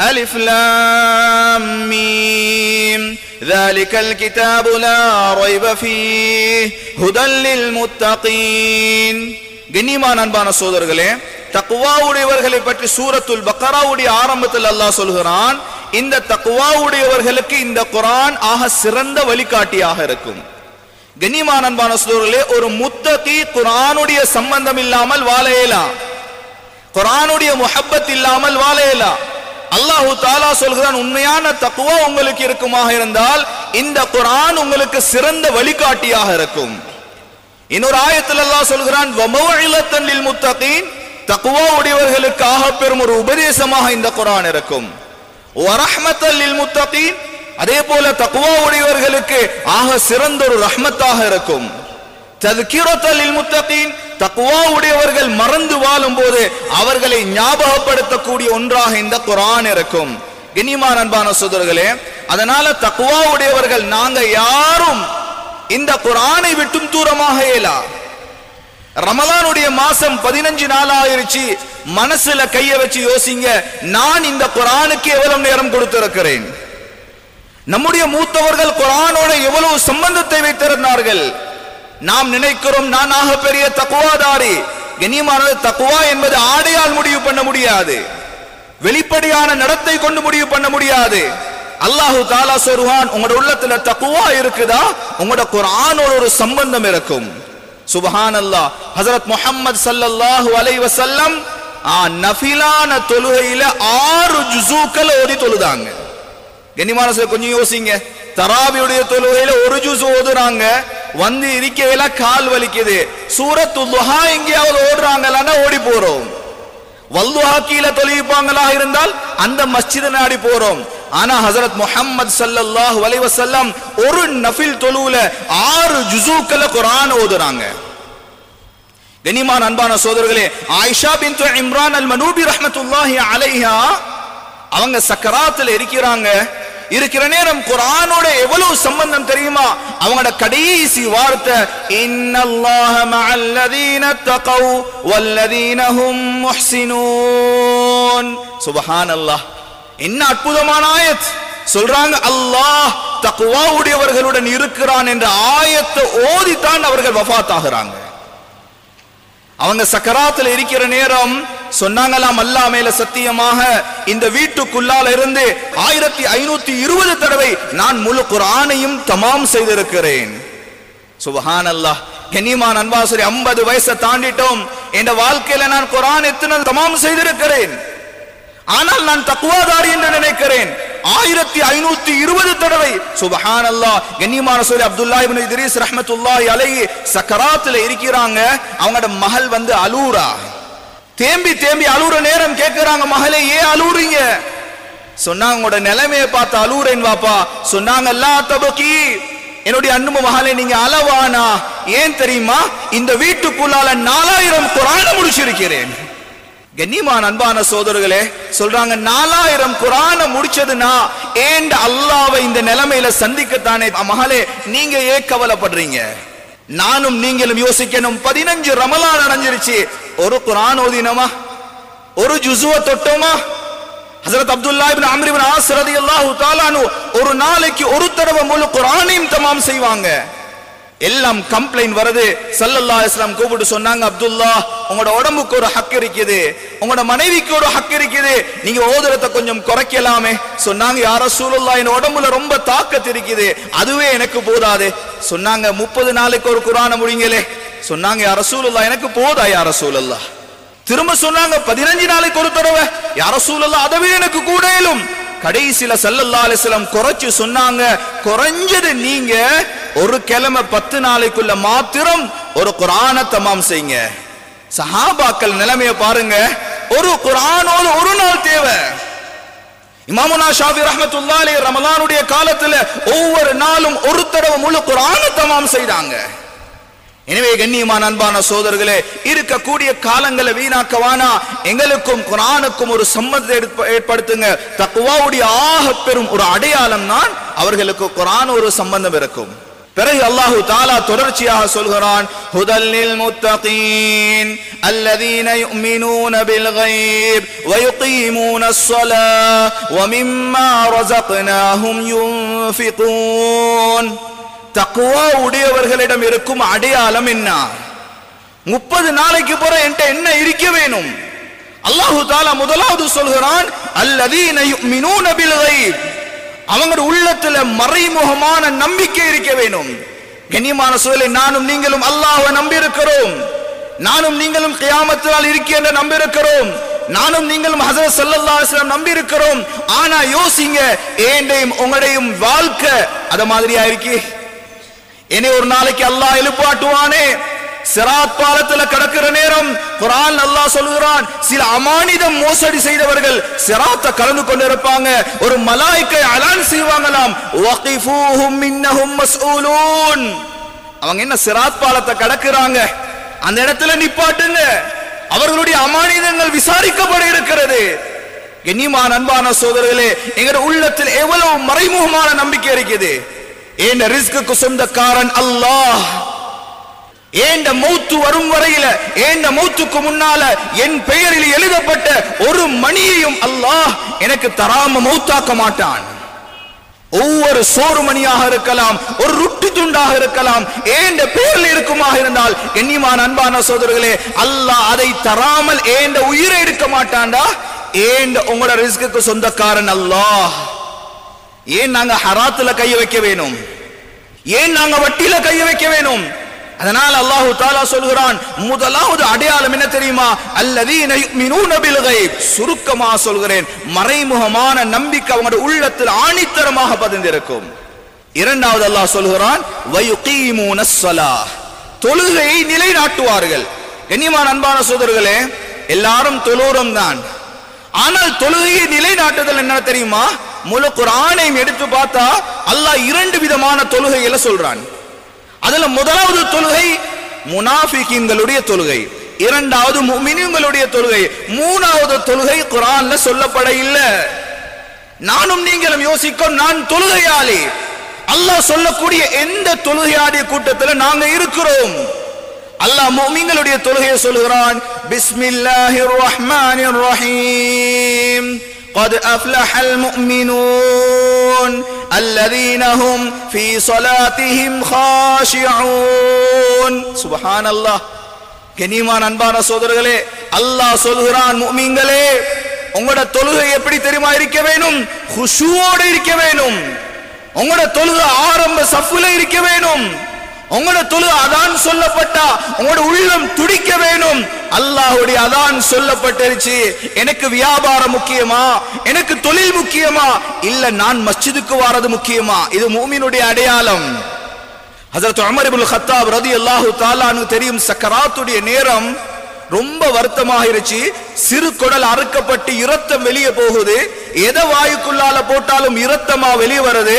அலிஃப் லாம் மீம், ذَلِكَல் கிதாபு லா ரைப ஃபீஹ் ஹுதல் லில் முத்தகீன். கண்ணியமான அன்பான சோதர்களே, தக்வா உடையவர்களை பற்றி சூரத்துல் பக்ராவுடைய ஆரம்பத்தில் அல்லாஹ் சொல்கிறான், இந்த தக்வா உடையவர்களுக்கு இந்த குர்ஆன் ஆக சிறந்த வழிகாட்டியாக இருக்கும். கண்ணியமான அன்பான சோதர்களே, ஒரு முத்தகி குர்ஆனுடைய சம்பந்தம் இல்லாமல் வாழையலா, குர்ஆனுடைய முஹப்பத் இல்லாமல் வாழையலா. அல்லாஹு தஆலா சொல்கிறான், உண்மையான தக்வா உங்களுக்கு இருக்குமாக இருந்தால் இந்த குர்ஆன் உங்களுக்கு சிறந்த வழிகாட்டியாக இருக்கும். இன்னொரு ஆயத்தில் அல்லாஹ் சொல்கிறான், வமௌஇலத்தன் லில் முத்தகீன், தக்வா உடையவர்களுக்காக பெரும் ஒரு உபதேசமாக இந்த குர்ஆன் இருக்கும். வரஹ்மத்தல் லில் முத்தகீன், அதே போல தக்வா உடையவர்களுக்கு ஆக சிறந்த ஒரு ரஹ்மத்தாக இருக்கும். தذكிரத்தல் லில் முத்தகீன், தக்வா உடையவர்கள் மறந்து வாழும் போது அவர்களை ஞாபகப்படுத்தக்கூடிய ஒன்றாக இந்த குர்ஆன் இருக்கும். கண்ணியமான அன்பான சகோதரர்களே, அதனால தக்வா உடையவர்கள் நாங்க யாரும் இந்த குர்ஆனை விட்டும் தூரமாக இயலா. ரமலானுடைய மாசம் 15 நாள் ஆயிருச்சு. மனசுல கைய வச்சு யோசிங்க, நான் இந்த குர்ஆனுக்கு எவ்வளவு நேரம் கொடுத்திருக்கிறேன்? நம்முடைய மூத்தவர்கள் குர்ஆனோட எவ்வளவு சம்பந்தத்தை வைத்திருந்தார்கள். நாம் நினைக்கிறோம் நான் ஆக பெரிய தக்வாதாரி. கண்ணியமானது, தக்வா என்பது ஆடையால் முடிவு பண்ண முடியாது, வெளிப்படையான நடத்தை கொண்டு முடிவு பண்ண முடியாது. அல்லாஹு தஆலா சொல்றான், உங்களோட உள்ளத்துல தக்வா இருக்குதா, உங்களோட குர்ஆனோட ஒரு சம்பந்தம் இருக்கும். சுப்ஹானல்லாஹ். ஹஜ்ரத் முஹம்மது ஸல்லல்லாஹு அலைஹி வஸல்லம் நஃபிலான தொழுகையில 6 ஜுஸூக்கள் ஓதி தொழுதாங்க. கண்ணியமானவர்களே, கொஞ்சம் யோசிங்க. தராவியுடைய தொழுகையில 1 ஜுஸ் ஓதுறாங்க, வந்து இருக்கையில கால் வலிக்குது. சூரத்துல் துஹா எங்கேயாவது ஓடுறாங்களான்னா ஓடி போறோம். வல்துஹா கீழ தொழுவிப்பாங்களா இருந்தால் அந்த மஸ்ஜித் நாடி போறோம். ஆனா ஹஜ்ரத் முஹம்மது ஸல்லல்லாஹு அலைஹி வஸல்லம் ஒரு நஃபில் தொழுவுல 6 ஜுஸூக்கள குர்ஆன் ஓதுறாங்க. கண்ணியமான அன்பான சகோதரர்களே, ஆயிஷா பின்த் இம்ரான் அல் மனூபி ரஹ்மத்துல்லாஹி அலைஹா அவங்க சக்கராத்துல இருக்கிறாங்க. இருக்கிற நேரம் குர்ஆனோட எவ்வளவு சம்பந்தம் தெரியுமா? அவங்களோட கடைசி வார்த்தை, இன்னல்லாஹ மஅல்லதீன தகவ் வல்லதீன ஹும் முஹ்ஸினூன். சுப்ஹானல்லாஹ். என்ன அற்புதமான ஆயத். சொல்றாங்க, அல்லாஹ் தக்வா உடையவர்களுடன் இருக்கிறான் என்ற ஆயத்தை ஓதித்தான் அவர்கள் வஃபாத் ஆகிறாங்க. அவங்க சக்கராத்துல இருக்கிற நேரம் சொன்னாங்களாம், அல்லாஹ் மேல சத்தியமாக இந்த வீட்டுக்குள்ளால இருந்து 1520 தடவை நான் முழு குர்ஆனையும் தமாம் செய்திருக்கிறேன். சுப்ஹானல்லாஹ். கண்ணியமான அன்பாசரி, 50 வயசை தாண்டிட்டோம். என்ற வாழ்க்கையில நான் குர்ஆன் எத்தனை தமாம் செய்திருக்கிறேன், ஆனால் நான் தக்வாதாரி என்று நினைக்கிறேன். 1520 தடவை. சுப்ஹானல்லாஹ். கண்ணியமான சகோதரர் அப்துல்லாஹ் இப்னு இத்ரீஸ் ரஹ்மத்துல்லாஹி அலைஹி சக்கராத்துல இருக்கிறாங்க. அவங்களோட மகள் வந்து அலூரா, தேம்பி தேம்பி அலூர நேரம் கேட்கிறாங்க, மகளே ஏன் அலூறீங்க? சொன்னாங்க, உங்களோட நிலைமையை பார்த்து அலூரேன் வாப்பா. சொன்னாங்க, லா தபகி, என்னுடைய அன்பு மகளே நீங்க அளவானா. ஏன் தெரியுமா? இந்த வீட்டுக்குள்ளால 4000 குர்ஆனை முடிச்சிருக்கிறேன். கண்ணியமான அன்பான சகோதரர்களே, சொல்றாங்க 4000 குர்ஆனை முடிச்சதுனா ஏன் அல்லாஹ்வை இந்த நிலைமையில சந்திக்கத்தானே. மகளே நீங்க ஏன் கவலைப்படுறீங்க? நானும் நீங்களும் யோசிக்கணும். 15 ரமலான் அடைஞ்சிருச்சு, ஒரு குர்ஆன் ஓதினோமா? ஒரு ஜுஸுவ தொட்டோமா? ஹஜ்ரத் அப்துல்லாஹ் இப்னு அம்ர் இப்னு ஆஸ் ரலியல்லாஹு தஆலா அன்ஹு ஒரு நாளைக்கு ஒரு தடவை முழு குர்ஆனையும் தமாம் செய்வாங்க. எல்லாம் கம்ப்ளைண்ட் வருது. ஸல்லல்லாஹு அலைஹி வஸல்லம் கூப்பிட்டு சொன்னாங்க, அப்துல்லாஹ் உங்களோட உடம்புக்கு ஒரு ஹக் இருக்குது, உங்களோட மனைவிக்கு ஒரு ஹக் இருக்குது, நீங்க ஓதுறத கொஞ்சம் குறைக்கலாமே. சொன்னாங்க, யா ரசூலுல்லாஹ் என் உடம்புல ரொம்ப தாக்கத் இருக்குது, அதுவே எனக்கு போதாது. சொன்னாங்க, 30 நாளைக்கு ஒரு குர்ஆனை முடிங்களே. சொன்னாங்க, யா ரசூலுல்லாஹ் எனக்கு போதா யா ரசூலுல்லாஹ். திரும்ப சொன்னாங்க, 15 நாளைக்கு ஒரு தடவை. யா ரசூலுல்லாஹ் அதுவே எனக்கு கூடலும். கடைசில ஸல்லல்லாஹு அலைஹி வஸல்லம் குறைச்சு சொன்னாங்க, குறைஞ்சது நீங்க ஒரு கிழமை 10 நாளைக்குள்ள மாத்திரம் ஒரு குர்ஆனை தமாம் செய்யுங்க. சஹாபாக்கள் நிலைமையை பாருங்க, ஒரு குர்ஆனோடு ஒரு நாள் தேவை. இமாமுனா ஷாஃபி ரஹ்மத்துல்லாஹி அலைஹி ரமலானுடைய காலத்துல ஒவ்வொரு நாளும் ஒரு தடவை முழு குர்ஆனை தமாம் செய்தாங்க. எனவே கண்ணியமான அன்பான சகோதரர்களே, இருக்கக்கூடிய காலங்களை வீணாக்கவானா, எங்களுக்கும் குர்ஆனுக்கும் ஒரு சம்பந்தத்தை ஏற்படுத்துங்க. தக்வாவுடைய ஆக பெரும் ஒரு அடையாளம் தான் அவர்களுக்கு குர்ஆன் ஒரு சம்பந்தம் இருக்கும். பிறகு அல்லாஹு தஆலா தொடர்ச்சியாக சொல்கிறான், ஹுதல்லில் முத்தகீன் அல்லதீன யுமினூன பில் கைப் வ யுகீமூனஸ் ஸலாத் வ மிம்மா ரஸக்னாஹும் யுன்ஃபிகூன். தக்வா உடையவர்களிடம் இருக்கும் அடையாளம் என்ன? 30 நாளைக்கு பிறகு என்கிட்ட என்ன இருக்க வேணும்? அல்லாஹு தஆலா முதலாவது சொல்கிறான், அல்லதீன யுமினூன பில் கைப். அவங்க உள்ளத்துல மறைமுகமான நம்பிக்கை இருக்க வேணும். கண்ணியமான சகோதரர்களே, நானும் நீங்களும் அல்லாஹ்வை நம்பி இருக்கிறோம், நானும் நீங்களும் கியாமத் நாள் இருக்கின்ற நம்பி இருக்கிறோம், நானும் நீங்களும் ஹஜ்ரத் ஸல்லல்லாஹு அலைஹி வஸல்லம் நம்பி இருக்கிறோம். ஆனா யோசிங்க, ஏண்டையும் உங்களுடையும் வாழ்க்கை அத மாதிரியா இருக்கு? என்னை ஒரு நாளைக்கு அல்லாஹ் எழுப்பாட்டுவானே. சிராத் பாலத்துல கடக்கிற நேரம் குர்ஆன் அல்லாஹ் சொல்கிறான், சில அமானிதம் மோசடி செய்தவர்கள் சிராத்தை கடந்து கொண்டிருப்பாங்க. ஒரு மலாயிக்கை அலான் செய்வாங்களாம், வகிஃபூஹும் இன்னஹும் மஸ்ஊலூன். அவங்க என்ன சிராத் பாலத்தை கடக்குறாங்க, அந்த இடத்துல நிப்பாட்டுங்க, அவர்களுடைய அமானிதங்கள் விசாரிக்கப்பட இருக்கிறது. கண்ணியமான அன்பான சகோதரர்களே, எங்க உள்ளத்தில் எவ்வளவு மறைமுகமான நம்பிக்கை இருக்குது. ஏண்ட ரிஸ்குக்கு சொந்தக்காரன் அல்லாஹ். ஏண்ட மௌத்து வரும் வரையில, ஏண்ட மௌத்துக்கு முன்னால என் பெயரில் எழுதப்பட்ட ஒரு மணியையும் அல்லாஹ் எனக்கு தராம மௌத்தாக்க மாட்டான். ஒவ்வொரு சோறு மணியாக இருக்கலாம், ஒரு ரொட்டி துண்டாக இருக்கலாம், ஏண்ட பெயரில் இருக்குமாக இருந்தால் கண்ணியமான அன்பான சகோதரர்களே, அல்லாஹ் அதை தராமல் ஏண்ட உயிரை எடுக்க மாட்டான்டா. ஏண்ட உங்களோட ரிஸ்குக்கு சொந்தக்காரன் அல்லாஹ். ஏன் நாங்க ஹராத்துல கைய வைக்க வேணும்? ஏன் நாங்க வட்டியில கைய வைக்க வேணும்? அதனால் அல்லாஹ் தஆலா சொல்கிறான், முதலாவது அடையாளம் என்ன தெரியுமா? அல்லதீன யுமினூன பில் கைப். சுருக்கமா சொல்கிறேன், மறைமுகமான நம்பிக்கை அவங்களுடைய உள்ளத்தில் ஆணித்தரமாக பதிந்திருக்கும். இரண்டாவது அல்லாஹ் சொல்கிறான், வயுகீமூனஸ் ஸலாஹ். தொழுகையை நிலைநாட்டுவார்கள். கண்ணியமான அன்பான சகோதரர்களே, எல்லாரும் தொழுறோம் தான். ஆனால் தொழுகையை நிலைநாட்டுதல் என்ன தெரியுமா? முழு குர்ஆனையும் எடுத்து பார்த்தா அல்லாஹ் இரண்டு விதமான தொழுகைகளை சொல்றான். அதுல முதலாவது தொழுகை முனாஃபிகீன்களுடைய தொழுகை, இரண்டாவது முஃமினீன்களுடைய தொழுகை, மூணாவது தொழுகை குர்ஆன்ல சொல்லப்பட இல்ல. நானும் நீங்களும் யோசிக்கும், நான் தொழுகையாளி, அல்லாஹ் சொல்லக்கூடிய எந்த தொழுகையாளிய கூட்டத்தில் நாங்க இருக்கிறோம்? அல்லாஹ் முஃமின்களுடைய தொழுகையை சொல்கிறான், பிஸ்மில்லாஹிர் ரஹ்மானிர் ரஹீம், قد أفلح المؤمنون الذين هم في صلاتهم خاشعون. سبحان الله. கனிமான் அன்பான சகோதரர்களே, அல்லாஹ் சொல்கிறான், முஃமின்களே உங்களோட தொழுகை எப்படி தெரியுமா இருக்க வேணும்? குஷூவோடு இருக்க வேணும். உங்களோட தொழுகை ஆரம்ப சஃப்ல இருக்க வேணும். உங்களோட தொழுகை அதான் சொல்லப்பட்டா உங்களோட உள்ளம் துடிக்க வேணும். அல்லாஹ்வுடைய அதான் சொல்லப்பட்டிருச்சு, எனக்கு வியாபாரம் முக்கியமா, எனக்கு தொழில் முக்கியமா, இல்ல நான் மஸ்ஜிதுக்கு வாரது முக்கியமா? இது முஃமினுடைய அடையாளம். ஹஜ்ரத் உமர் இப்னு கத்தாப் ரலியல்லாஹு தஆலா அன்ஹு தெரியும், சக்கராத்துடைய நேரம் ரொம்ப வருத்தமாக இருச்சு. சிறு குடல் அறுக்கப்பட்டு இரத்தம் வெளியே போகுது. எதை வாயுக்குள்ளால போட்டாலும் இரத்தமா வெளியே வருது.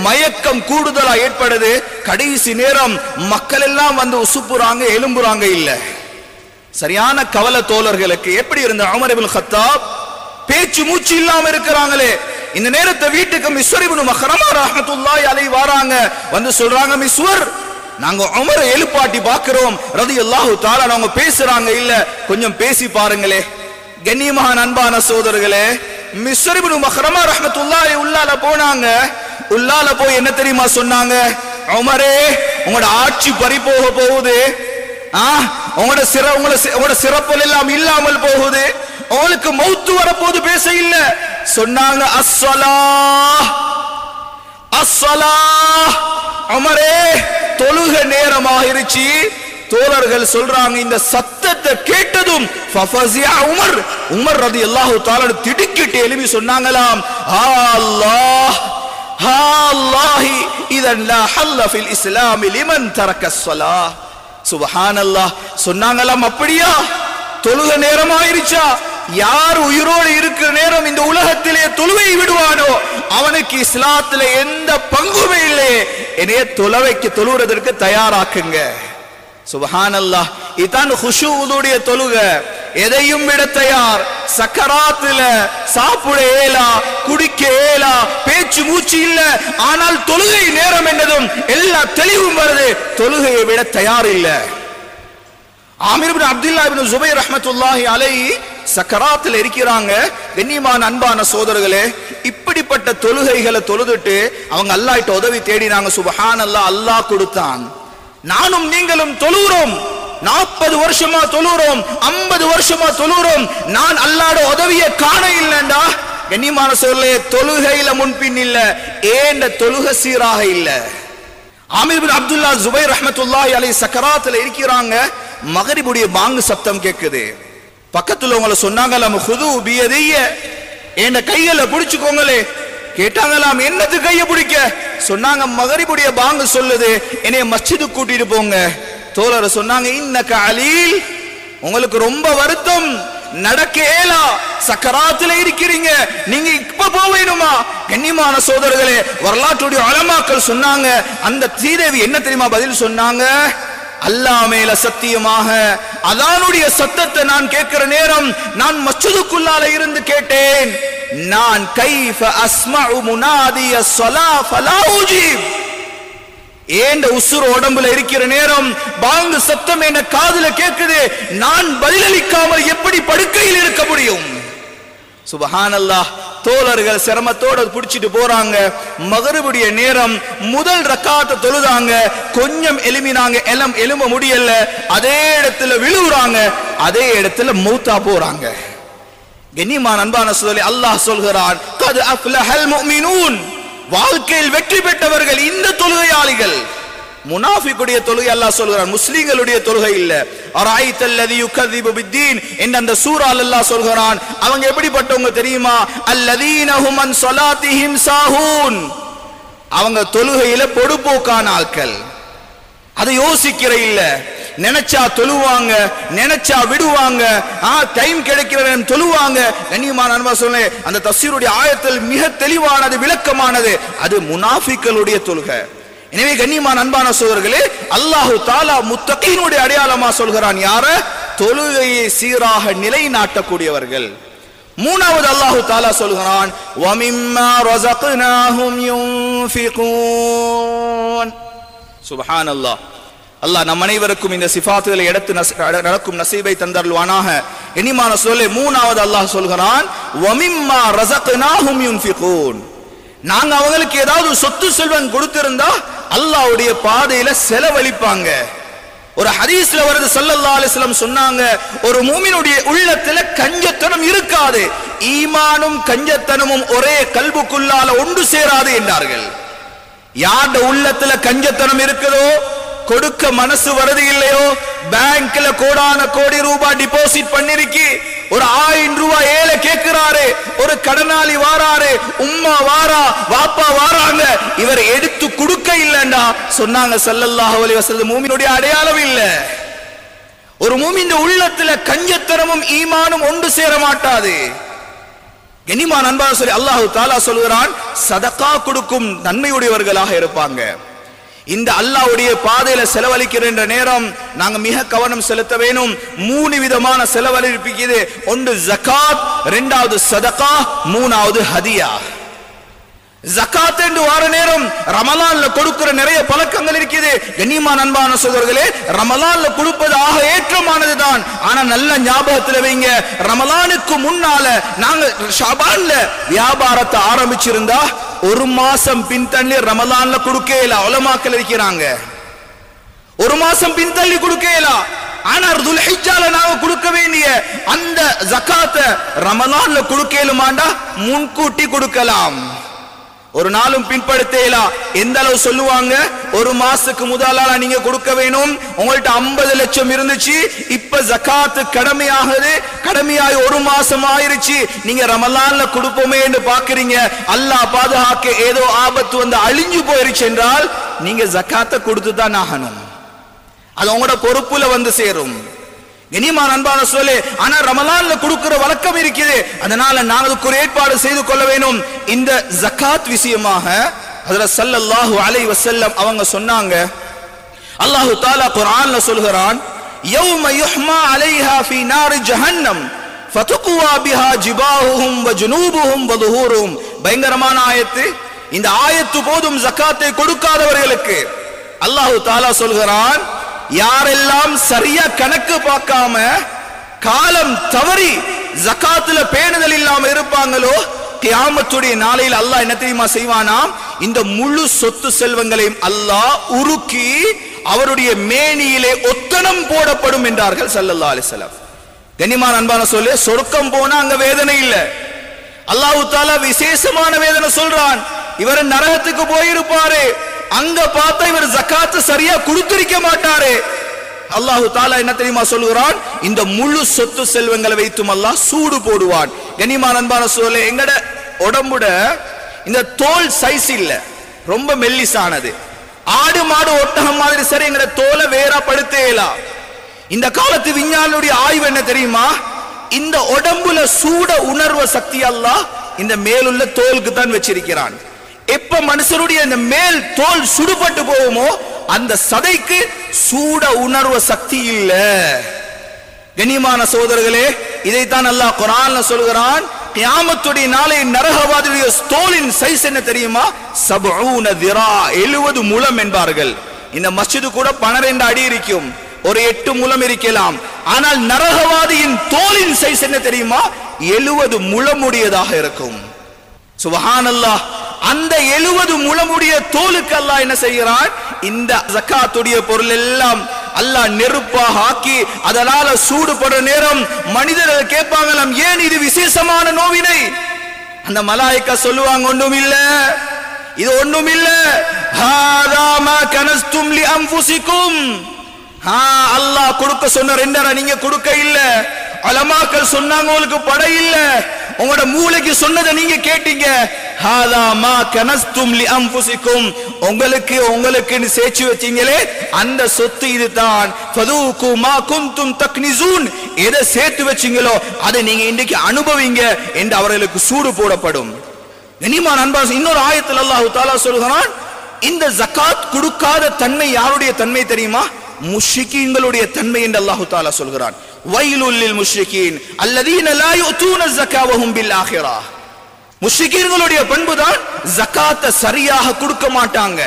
மயக்கம் கூடுதலா ஏற்படுது. கடைசி நேரம் மக்கள் எல்லாம் வந்து உசுப்புறாங்க, எலும்புறாங்க. இல்ல, சரியான கவலை தோழர்களுக்கு. எப்படி இருந்த உமர் இப்னு கத்தாப் பேச்சு மூச்சு இல்லாம இருக்கிறாங்களே. இந்த நேரத்தை வீட்டுக்கு மிஸ்வர் இப்னு மஹ்ரமா ரஹ்மத்துல்லாஹி அலைஹி வராங்க. வந்து சொல்றாங்க, மிஸ்வர் நாங்க உமரை எழுப்பாட்டி பார்க்கிறோம் ரலியல்லாஹு தஆலா, அவங்க பேசுறாங்க, இல்ல கொஞ்சம் பேசி பாருங்களே. கண்ணியமான அன்பான சகோதரர்களே, மிஸ்வர் இப்னு மஹ்ரமா ரஹ்மத்துல்லாஹி உள்ளால போனாங்க. உள்ளால போய் என்ன தெரியுமா சொன்னாங்க? உமரே, உங்களோட ஆட்சி பறி போக போகுது, உங்களோட சிறப்புகள் எல்லாம் இல்லாமல் போகுது, உங்களுக்கு மௌத்து வரப்போது பேச இல்ல. சொன்னாங்க, அஸ்ஸலாஹ் அஸ்ஸலாஹ். உமரே, தொழுக நேரமாயிருச்சு. தோழர்கள் சொல்றாங்க, இந்த சத்தத்தை கேட்டதும் ஃபஃபஸியா உமர், உமர் ரலியல்லாஹு தஆலா திடுக்கிட்டு எழுப்பி சொன்னாங்களாம், அல்லாஹ் அல்லாஹி இதன் லா ஹல்ல ஃபில் இஸ்லாம் லிமன் தரக்க ஸலாஹ். சுப்ஹானல்லாஹ். சொன்னாங்களாம், அப்படியா? தொழுக நேரமாயிருச்சா? யார் உயிரோடு இருக்கிற நேரம் இந்த உலகத்திலே தொழுவை விடுவானோ அவனுக்கு இஸ்லாத்துல எந்த பங்குமே இல்லை. என்னைய தொழுவதற்கு தயாராக்குங்க. சுப்ஹானல்லாஹ். இதான் குஷூவுடைய தொழுகை. எதையும் விட தயார். சக்கராத்துல சாப்பிட ஏலா, குடிக்க ஏலா, பேச்சு மூச்சு இல்ல, ஆனால் தொழுகை நேரம் என்னதும் எல்லா தெளிவும் வருது. தொழுகையை விட தயார் இல்ல. ஆமிர் இப்னு அப்துல்லாஹ் இப்னு ஜுபைர் ரஹ்மத்துல்லாஹி அலைஹி சக்கராத்தில் இருக்கிறாங்க. கண்ணியமான அன்பான சகோதரர்களே, இப்படிப்பட்ட தொழுகைகளை தொழுதுட்டு அவங்க அல்லாஹ்ட்ட உதவி தேடினாங்க. சுப்ஹானல்லாஹ், அல்லாஹ் கொடுத்தான். நானும் நீங்களும் தொழுகிறோம். 40 வருஷமா தொழுகிறோம், 50 வருஷமா தொழுகிறோம். நான் அல்லாஹ்வோட உதவியை காண இல்லைண்டா. கண்ணியமான சகோதரர்களே, தொழுகையில முன்பின் இல்ல, ஏண்ட தொழுகை சீராக இல்ல. ஆமிர் இப்னு அப்துல்லாஹ் ஜுபைர் ரஹ்மத்துல்லாஹி அலைஹி சக்கராத்தில் இருக்கிறாங்க. மகரிபுடைய பாங்கு சப்தம் கேட்குது. பக்கத்துல உங்களை சொன்னாங்களாம், ஹுது பியதிய, என் கையில பிடிச்சுக்கோங்களே. கேட்டாங்களாம், என்னது கைய பிடிக்க? சொன்னாங்க, மகரிபுடைய பாங்கு சொல்லுது, என்னைய மஸ்ஜிதுக்கு கூட்டிட்டு போங்க. தோழர் சொன்னாங்க, இன்னக அலீல், உங்களுக்கு ரொம்ப வருத்தம், நடக்க ஏலா, சக்கராத்துல இருக்கிறீங்க, நீங்க இப்ப போவேணுமா? கண்ணியமான சகோதரர்களே, வரலாற்றுடைய உலமாக்கள் சொன்னாங்க, அந்த ஸ்ரீதேவி என்ன தெரியுமா பதில் சொன்னாங்க? அல்லாஹ் மேல சத்தியமாக அதானுடைய சத்தத்தை நான் கேட்கிற நேரம் நான் மஸ்ஜிதுக்குள்ளால இருந்து கேட்டேன், நான் கைஃப அஸ்மஉ முனாதிய ஸலா ஃபலா உஜீப், ஏண்ட உசுர் உடம்புல இருக்கிற நேரம் பாங்கு சத்தம் என்ன காதுல கேட்குது, நான் பதிலளிக்காமல் எப்படி படுக்கையில் இருக்க முடியும்? சுபஹானல்லாஹ். தோழர்கள் சிரமத்தோட பிடிச்சிட்டு போறாங்க. மகரிபுடைய நேரம் முதல் ரக்காத்தை தொழுதாங்க, கொஞ்சம் எலும்பினாங்க, எலும்ப முடியல, அதே இடத்துல விழுவுறாங்க, அதே இடத்துல மௌத்தா போறாங்க. கண்ணியமான அன்பான சகோதரர்களே, அல்லாஹ் சொல்கிறான், கத் அஃப்லஹல் முஃமினூன், வாழ்க்கையில் வெற்றி பெற்றவர்கள் இந்த தொழுகையாளிகள். முனாஃபிக்குடைய தொழுகை அல்லாஹ் சொல்கிறான், முஸ்லிம்களுடைய தொழுகை இல்ல. அராய்தல்லதி யுகذிபு பித்தீன் என்ற அந்த சூரால் அல்லாஹ் சொல்கிறான், அவங்க எப்படிப்பட்டவங்க தெரியுமா? அல்லதீனஹும் அன் ஸலாத்திஹிம் சாஹூன், அவங்க தொழுகையில பொடுபோக்கான ஆட்கள், அதை யோசிக்கிற இல்ல. நினைச்சா தொழுவாங்க, நினைச்சா விடுவாங்க, டைம் கிடைக்கிற நேரம் தொழுவாங்க. கண்ணியமான அன்பா சொல்ல, அந்த தஃசீருடைய ஆயத்தில் மிக தெளிவானது, விளக்கமானது, அது முனாஃபிக்களுடைய தொழுகை. எனவே கண்ணியமான அன்பான சகோதரர்களே, அல்லாஹு தஆலா முத்தகீனுடைய அடையாளமா சொல்கிறான் யார? தொழுகையை சீராக நிலைநாட்டக்கூடியவர்கள். மூணாவது அல்லாஹு தஆலா சொல்கிறான், வமிம்மா ரஸக்னாஹும் யுன்ஃபிகூன். சுப்ஹானல்லாஹ். அல்லாஹ் நம் அனைவருக்கும் இந்த சிஃபாத்துகளை எடுத்து நடக்கும் நசீபை தந்தருள்வானாக. கண்ணியமான சகோதரர்களே, மூணாவது அல்லாஹ் சொல்கிறான், வமிம்மா ரஸக்னாஹும் யுன்ஃபிகூன், நாங்க அவங்களுக்கு ஏதாவது சொத்து செல்வம் கொடுத்திருந்தா அல்லாஹ்வுடைய பாதையில செலவழிப்பாங்க. ஒரு ஹதீஸ்ல வருது, ஸல்லல்லாஹு அலைஹி வஸல்லம் சொன்னாங்க, ஒரு மூமினுடைய உள்ளத்துல கஞ்சத்தனம் இருக்காது, ஈமானும் கஞ்சத்தனமும் ஒரே கல்புக்குள்ளால ஒன்று சேராது என்றார்கள். யார் உள்ளத்துல கஞ்சத்தனம் இருக்குதோ, கொடுக்க மனசு வருது இல்லையோ, பேங்க்ல கோடான கோடி ரூபாய் டிபாசிட் பண்ணிருக்கி, ஒரு 1000 ரூபாய் ஏழை கேட்கிறாரு, ஒரு கடனாளி வாராரு, உம்மா வாரா, வாப்பா வாராங்க, இவர் எடுத்து கொடுக்க இல்லைண்டா சொன்னாங்க ஸல்லல்லாஹு அலைஹி வஸல்லம், மூமினுடைய அடையாளம் இல்ல. ஒரு மூமின் உள்ளத்துல கஞ்சத்தனமும் ஈமானும் ஒன்று சேர மாட்டாது. கண்ணியமான அன்பான சொல்லி அல்லாஹு தஆலா சொல்கிறான், சதகா கொடுக்கும் நன்மையுடையவர்களாக இருப்பாங்க. இந்த அல்லாஹ்வுடைய பாதையில செலவழிக்கிற நேரம் நாங்க மிக கவனம் செலுத்த வேணும். 3 விதமான செலவழிப்பு. ஒன்று ஜகாத், இரண்டாவது சதகா, மூணாவது ஹதியா. ஜகாத் என்று வார நேரம் ரமலான்ல கொடுக்கிற நிறைய பழக்கங்கள் இருக்குது. கண்ணியமான அன்பான சகோதரர்களே, ரமலான்ல கொடுப்பது ஆக ஏற்றமானதுதான். ஆனா நல்ல ஞாபகத்துல வைங்க, ரமலானுக்கு முன்னால நாங்க ஷாபான்ல வியாபாரத்தை ஆரம்பிச்சிருந்தா 1 மாசம் பின்தள்ளி ரமலான்ல கொடுக்கல. உலமாக்கள் இருக்கிறாங்க, 1 மாசம் பின்தள்ளி கொடுக்கல. ஆனா துல்ஹிஜ்ஜால நாங்க கொடுக்க வேண்டிய அந்த ஜகாத்தை ரமலான்ல கொடுக்கலுமாண்டா முன்கூட்டி கொடுக்கலாம். ஒரு நாளும் பின்படுத்தலாம். எந்த அளவு சொல்லுவாங்க, 1 மாசத்துக்கு முதலால நீங்க கொடுக்க வேணும். உங்கள்ட்ட 50 லட்சம் இருந்துச்சு, இப்ப ஜகாத் கடமையாகுது, கடமையாகி 1 மாசம் ஆயிருச்சு, நீங்க ரமலான்ல கொடுப்போமே என்று பாக்குறீங்க. அல்லாஹ் பாதுகாக்க ஏதோ ஆபத்து வந்து அழிஞ்சு போயிருச்சு என்றால் நீங்க ஜகாத்தை கொடுத்து தான் ஆகணும். அது உங்களோட பொறுப்புல வந்து சேரும். கண்ணியமான அன்பான சொல்லே, ஆனா ரமலான்ல கொடுக்கிற வழக்கம் இருக்குது. அதனால நாங்கள் ஒரு ஏற்பாடு செய்து கொள்ள வேணும். இந்த ஜகாத் விஷயமாக ஹஜ்ரத் ஸல்லல்லாஹு அலைஹி வஸல்லம் அவங்க சொன்னாங்க, அல்லாஹ் தஆலா குர்ஆன்ல சொல்கிறான், யௌம யுஹ்மா அலைஹா ஃபீ நாரி ஜஹன்னம் ஃபதுக்வா பிஹா ஜிபாஹுஹும் வ ஜுனூபுஹும் வ ظுஹூருஹும். பயங்கரமான ஆயத்து. இந்த ஆயத்து போதும் ஜகாத்தை கொடுக்காதவர்களுக்கு அல்லாஹ் தஆலா சொல்கிறான், யாரெல்லாம் சரியா கணக்கு பார்க்காம காலம் தவறி ஜகாத்துல பேணுதல் இல்லாம இருப்பாங்களோ, கியாமத்துடைய நாளையில் அல்லாஹ் என்ன தெரியுமா செய்வானா, இந்த முழு சொத்து செல்வங்களையும் அல்லாஹ் உருக்கி அவருடைய மேனியிலே ஒத்தனம் போடப்படும் என்றார்கள் ஸல்லல்லாஹு அலைஹி வஸல்லம். கண்ணியமான அன்பான சொல்லே, சொர்க்கம் போனா அங்க வேதனை இல்ல. அல்லாஹ் தஆலா விசேஷமான வேதனை சொல்றான். இவர் நரகத்துக்கு போயிருப்பாரு, அங்க பார்த்தா இவர் ஜகாத் சரியா கொடுத்திருக்க மாட்டாரு. அல்லாஹ் தஆலா என்ன தெரியுமா சொல்கிறான், இந்த முழு சொத்து செல்வங்களை வைத்தும் அல்லாஹ் சூடு போடுவான். கண்ணியமான அன்பான சொல்லே, எங்கட உடம்புட இந்த தோல் சைஸ் இல்ல, ரொம்ப மெல்லிசானது. ஆடு மாடு ஒட்டகம் மாதிரி சரி எங்கட தோலை வேற படுத்தேலாம். இந்த காலத்து விஞ்ஞானியுடைய ஆய்வு என்ன தெரியுமா, இந்த உடம்புல சூட உணர்வு சக்தி அல்லாஹ் இந்த மேலுள்ள தோலுக்கு தான் வச்சிருக்கிறான். எப்ப மனுஷனுடைய இந்த மேல் தோல் சுடுபட்டு போகுமோ அந்த சதைக்கு சூட உணர்வு சக்தி இல்ல. கண்ணியமான சகோதரர்களே, இதைத்தான் அல்லாஹ் குர்ஆன்ல சொல்கிறான். கியாமத்துடைய நாளை நரகவாதியுடைய தோலின் சைஸ் என்ன தெரியுமா? 70 திரா, 70 முழம் என்பார்கள். இந்த மஸ்ஜிது கூட 12 அடி இருக்கும், ஒரு 8 முழம் இருக்கலாம். ஆனால் நரகவாதியின் தோலின் சைஸ் என்ன தெரியுமா? 70 முழமுடையதாக இருக்கும். சுப்ஹானல்லாஹ். அந்த 70 முழமுடைய தோலுக்கு அல்லாஹ் என்ன செய்கிறான்? இந்த ஜகாத்துடைய பொருள் எல்லாம் அல்லாஹ் நெருப்பாக ஆக்கி அதனால சூடுபடுற நேரம் மனிதர்கள் கேட்பாங்களாம், ஏன் இது விசேஷமான நோவினை? அந்த மலாயிகா சொல்லுவாங்க, ஒண்ணும் இல்ல, இது ஒண்ணும் இல்ல, ஹாதா மா கனஸ்தும் லி அன்ஃபுசிக்கும். அல்லாஹ் கொடுக்க சொன்ன 2.5 நீங்க கொடுக்க இல்ல. உலமாக்கள் சொன்னாங்க உங்களுக்கு படை இல்ல, உங்களோட மூளைக்கு சொன்னதை நீங்க கேட்டீங்க. ஹாதா மா கனஸ்தும் லி அன்ஃபுசிக்கும், உங்களுக்கு சேர்த்து வச்சீங்களே அந்த சொத்து இதுதான். ஃபதூகு மா குன்தும் தக்னிசூன், எதை சேர்த்து வச்சீங்களோ அதை நீங்க இன்றைக்கு அனுபவிங்க என்று அவர்களுக்கு சூடு போடப்படும். கண்ணியமான அன்பான இன்னொரு ஆயத்தில் அல்லாஹ் தஆலா சொல்கிறான், இந்த ஜகாத் கொடுக்காத தன்மை யாருடைய தன்மை தெரியுமா? முஷ்ரிக்கீன்களுடைய தன்மை என்று அல்லாஹ் தஆலா சொல்கிறான். வைலுல் லில் முஷ்ரிகீன் அல்லதீன லா யுதூன ஸக்கா வஹும் பில் ஆখিরাহ. முஷ்ரிக்கீன்களுடைய பண்புதான் ஜகாத்தை சரியாக கொடுக்க மாட்டாங்க,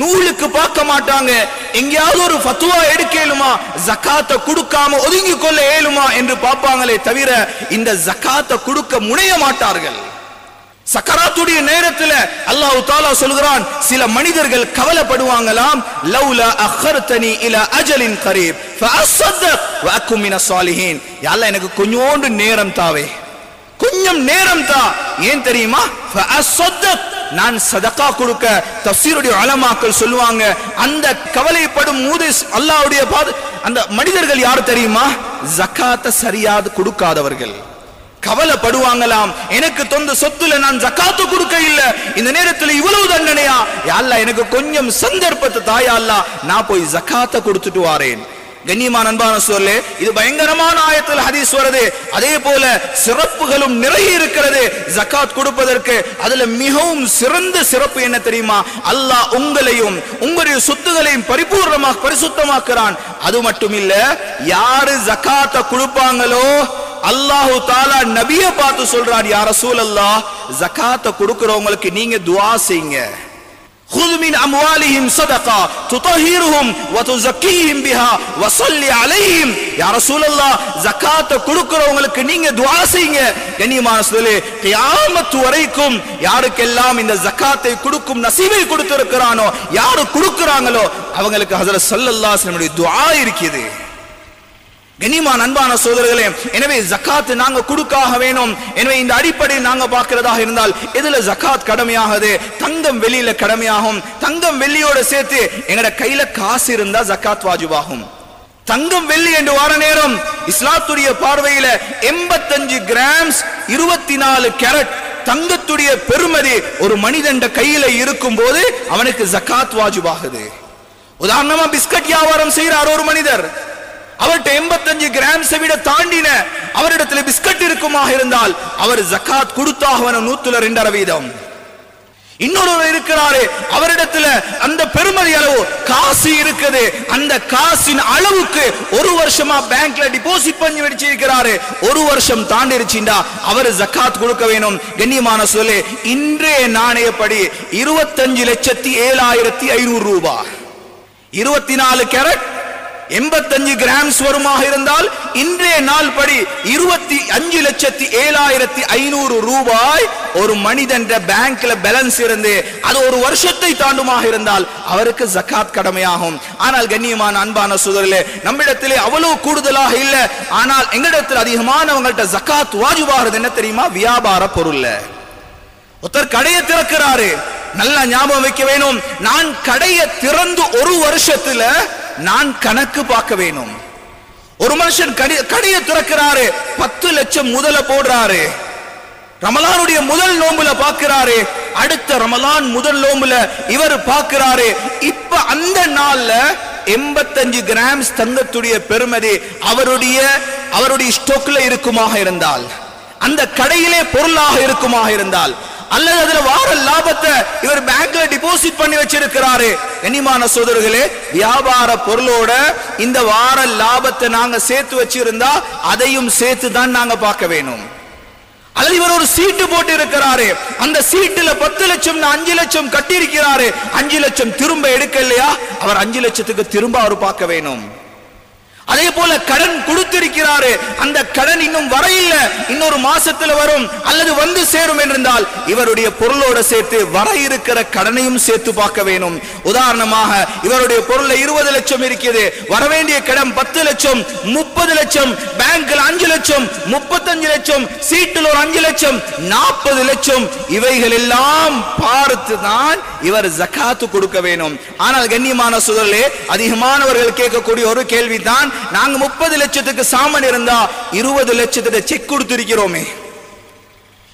நூலுக்கு பார்க்க மாட்டாங்க. எங்கேயாவது ஒரு ஃபத்வா எடுக்கலுமா, ஜகாத்தை கொடுக்காம ஒதுங்கி கொள்ள ஏழுமா என்று பார்ப்பாங்களே தவிர இந்த ஜகாத்தை கொடுக்க முனைய மாட்டார்கள். சக்கராத்துடைய நேரத்தில் அல்லாஹ் தஆலா சொல்கிறான், சில மனிதர்கள் கவலைப்படுவாங்களாம், லௌலா அഖர்தனி இலா அஜலின் கரீப் ஃபஅஸ்ஸதக் வ அகும் மினஸ் ஸாலிஹீன். யா அல்லாஹ் எனக்கு கொஞ்சோண்டு நேரம் தாவே, கொஞ்சம் நேரம் தா. ஏன் தெரியுமா? ஃபஅஸ்ஸதக், நான் சதகா கொடுக்க. தஃப்சீருடைய உலமாக்கள் சொல்லுவாங்க, அந்த கவலைப்படும் அல்லாஹ்வுடைய அந்த மனிதர்கள் யார் தெரியுமா? ஜகாத்தை சரியாக கொடுக்காதவர்கள். கவலைப்படுவாங்களாம், எனக்கு தொந்த சொத்துல நான் ஜகாத்து கொடுக்க இல்ல, இந்த நேரத்தில் இவ்வளவு தண்டனையா? யா அல்லாஹ் எனக்கு கொஞ்சம் சந்தர்ப்பத்தை தாயா அல்லாஹ், நான் போய் ஜகாத்தை கொடுத்துட்டு வாரேன். கண்ணியமான அன்பான சோழர்களே, இது பயங்கரமான ஆயத்தில் ஹதீஸ் வருது. அதே போல சிறப்புகளும் நிறைய இருக்கிறது ஜகாத் கொடுப்பதற்கு. அதுல மிகவும் சிறந்த சிறப்பு என்ன தெரியுமா? அல்லாஹ் உங்களையும் உங்களுடைய சொத்துகளையும் பரிபூர்ணமாக பரிசுத்தமாக்குறான். அது மட்டும் இல்ல, யாரு ஜகாத்தை கொடுப்பாங்களோ அல்லாஹு தஆலா நபியை பார்த்து சொல்றார், யா ரசூலல்லாஹ், ஜகாத்தை கொடுக்கிறவங்களுக்கு நீங்க துஆ செய்யுங்க. خذ من اموالهم صدقه تطهرهم وتزكيهم بها وصل عليهم. யா ரசூலல்லாஹ், ஜகாத்தை கொடுக்கிறவங்களுக்கு நீங்க துஆ செய்யுங்க. கண்ணியமான சகோதரர்களே, கியாமத் வரைக்கும் யாருக்கெல்லாம் இந்த ஜகாத்தை கொடுக்கும் நசீபை கொடுத்திருக்கிறானோ, யாரு கொடுக்கறாங்களோ அவங்களுக்கு ஹஜ்ரத் ஸல்லல்லாஹு அலைஹி வஸல்லம் துஆ இருக்குது. கண்ணியமான அன்பான சகோதரர்களே, எனவே ஜகாத் நாங்க கொடுக்காக வேணும். எனவே இந்த அடிப்படையில் நாங்க பார்க்கிறதாக இருந்தால் இதுல ஜகாத் கடமையாகுது, தங்கம் வெள்ளியில கடமையாகும். தங்கம் வெள்ளியோட சேர்த்து எங்கட கையில காசு இருந்தா ஜகாத் வாஜிபாகும். தங்கம் வெள்ளி என்று வார நேரம் இஸ்லாத்துடைய பார்வையில 85 கிராம்ஸ் 24 கேரட் தங்கத்துடைய பெருமதி ஒரு மனிதன் கையில இருக்கும் போது அவனுக்கு ஜகாத் வாஜிபாகுது. உதாரணமா பிஸ்கட் வியாபாரம் செய்யறார் ஒரு மனிதர், அவர்கிட்ட 85 கிராம்ஸை விட தாண்டின அவரிடத்தில் பிஸ்கட் இருக்குமாக இருந்தால் அவர் ஜகாத் கொடுத்தாக 102%. இன்னொருவர் இருக்கிறாரு, அவரிடத்துல அந்த பெருமதி அளவு காசு இருக்குது, அந்த காசின் அளவுக்கு ஒரு வருஷமா பேங்க்ல டிபாசிட் பண்ணி வச்சிருக்கிறாரு, ஒரு வருஷம் தாண்டிருச்சுண்டா அவர் ஜகாத் கொடுக்க வேணும். கண்ணியமான சொல்லே, இன்றைய நாணயப்படி 25,07,500 ரூபாய், 24 கேரட் 85 கிராம்ஸ் வருமாக இருந்தால் இன்றைய நாள் படி 25,07,500 ரூபாய் ஒரு மனிதன் பேங்க்ல பேலன்ஸ் இருந்து அது ஒரு வருஷத்தை தாண்டுமாக இருந்தால் அவருக்கு ஜகாத் கடமையாகும். ஆனால் கண்ணியமான அன்பான சகோதரர்களே, நம்மிடத்திலே அவ்வளவு கூடுதலாக இல்ல, ஆனால் எங்களிடத்தில் அதிகமானவங்கள்ட்ட ஜகாத் வாஜிபாகிறது என்ன தெரியுமா? வியாபார பொருள். ஒருத்தர் கடையை திறக்கிறாரு, நல்லா ஞாபகம் வைக்க வேணும், நான் கடையை திறந்து ஒரு வருஷத்துல நான் கணக்கு பார்க்க வேணும். ஒரு மனுஷன் கடையை திறக்கிறாரு, 10 லட்சம் முதல போடுறாரு, ரமலானுடைய முதல் நோம்புல பாக்குறாரு, அடுத்த ரமலான் முதல் நோம்புல இவர் பாக்குறாரு, இப்ப அந்த நாள்ல 85 கிராம்ஸ் தங்கத்துடைய பெருமதி அவருடைய ஸ்டாக்ல இருக்குமாக இருந்தால், அந்த கடையிலே பொருளாக இருக்குமாக இருந்தால், அல்லது அதுல வார லாபத்தை இவர் பேங்க்ல டிபாசிட் பண்ணி வச்சிருக்கிறாரு. கண்ணியமான சகோதரர்களே, வியாபார பொருளோட இந்த வார லாபத்தை நாங்க சேர்த்து வச்சிருந்தா அதையும் சேர்த்து தான் நாங்க பார்க்க வேணும். அல்லது இவர் ஒரு சீட்டு போட்டு இருக்கிறாரு, அந்த சீட்டுல 10 லட்சம் 5 லட்சம் கட்டி இருக்கிறாரு, 5 லட்சம் திரும்ப எடுக்கலையா, அவர் 5 லட்சத்துக்கு திரும்ப அவர் பார்க்க வேணும். அதே போல கடன் கொடுத்திருக்கிறாரு, அந்த கடன் இன்னும் வர இல்ல, இன்னொரு மாசத்துல வரும் அல்லது வந்து சேரும் என்றால் இவருடைய பொருளோட சேர்த்து வர இருக்கிற கடனையும் சேர்த்து பார்க்க வேணும். உதாரணமாக இவருடைய பொருள்ல 20 லட்சம் இருக்குது, வரவேண்டிய கடன் 10 லட்சம், 30 லட்சம், பேங்க்ல 5 லட்சம், 35 லட்சம், சீட்டில் ஒரு 5 லட்சம், 40 லட்சம், இவைகள் எல்லாம் பார்த்து தான் இவர் ஜகாத்து கொடுக்க வேணும். ஆனால் கண்ணியமான சகோதரர்களே, அதிகமானவர்கள் கேட்கக்கூடிய ஒரு கேள்விதான், நாங்க 30 லட்சத்துக்கு சாமான் இருந்தா 20 லட்சத்துக்கு செக் கொடுத்திருக்கிறோமே,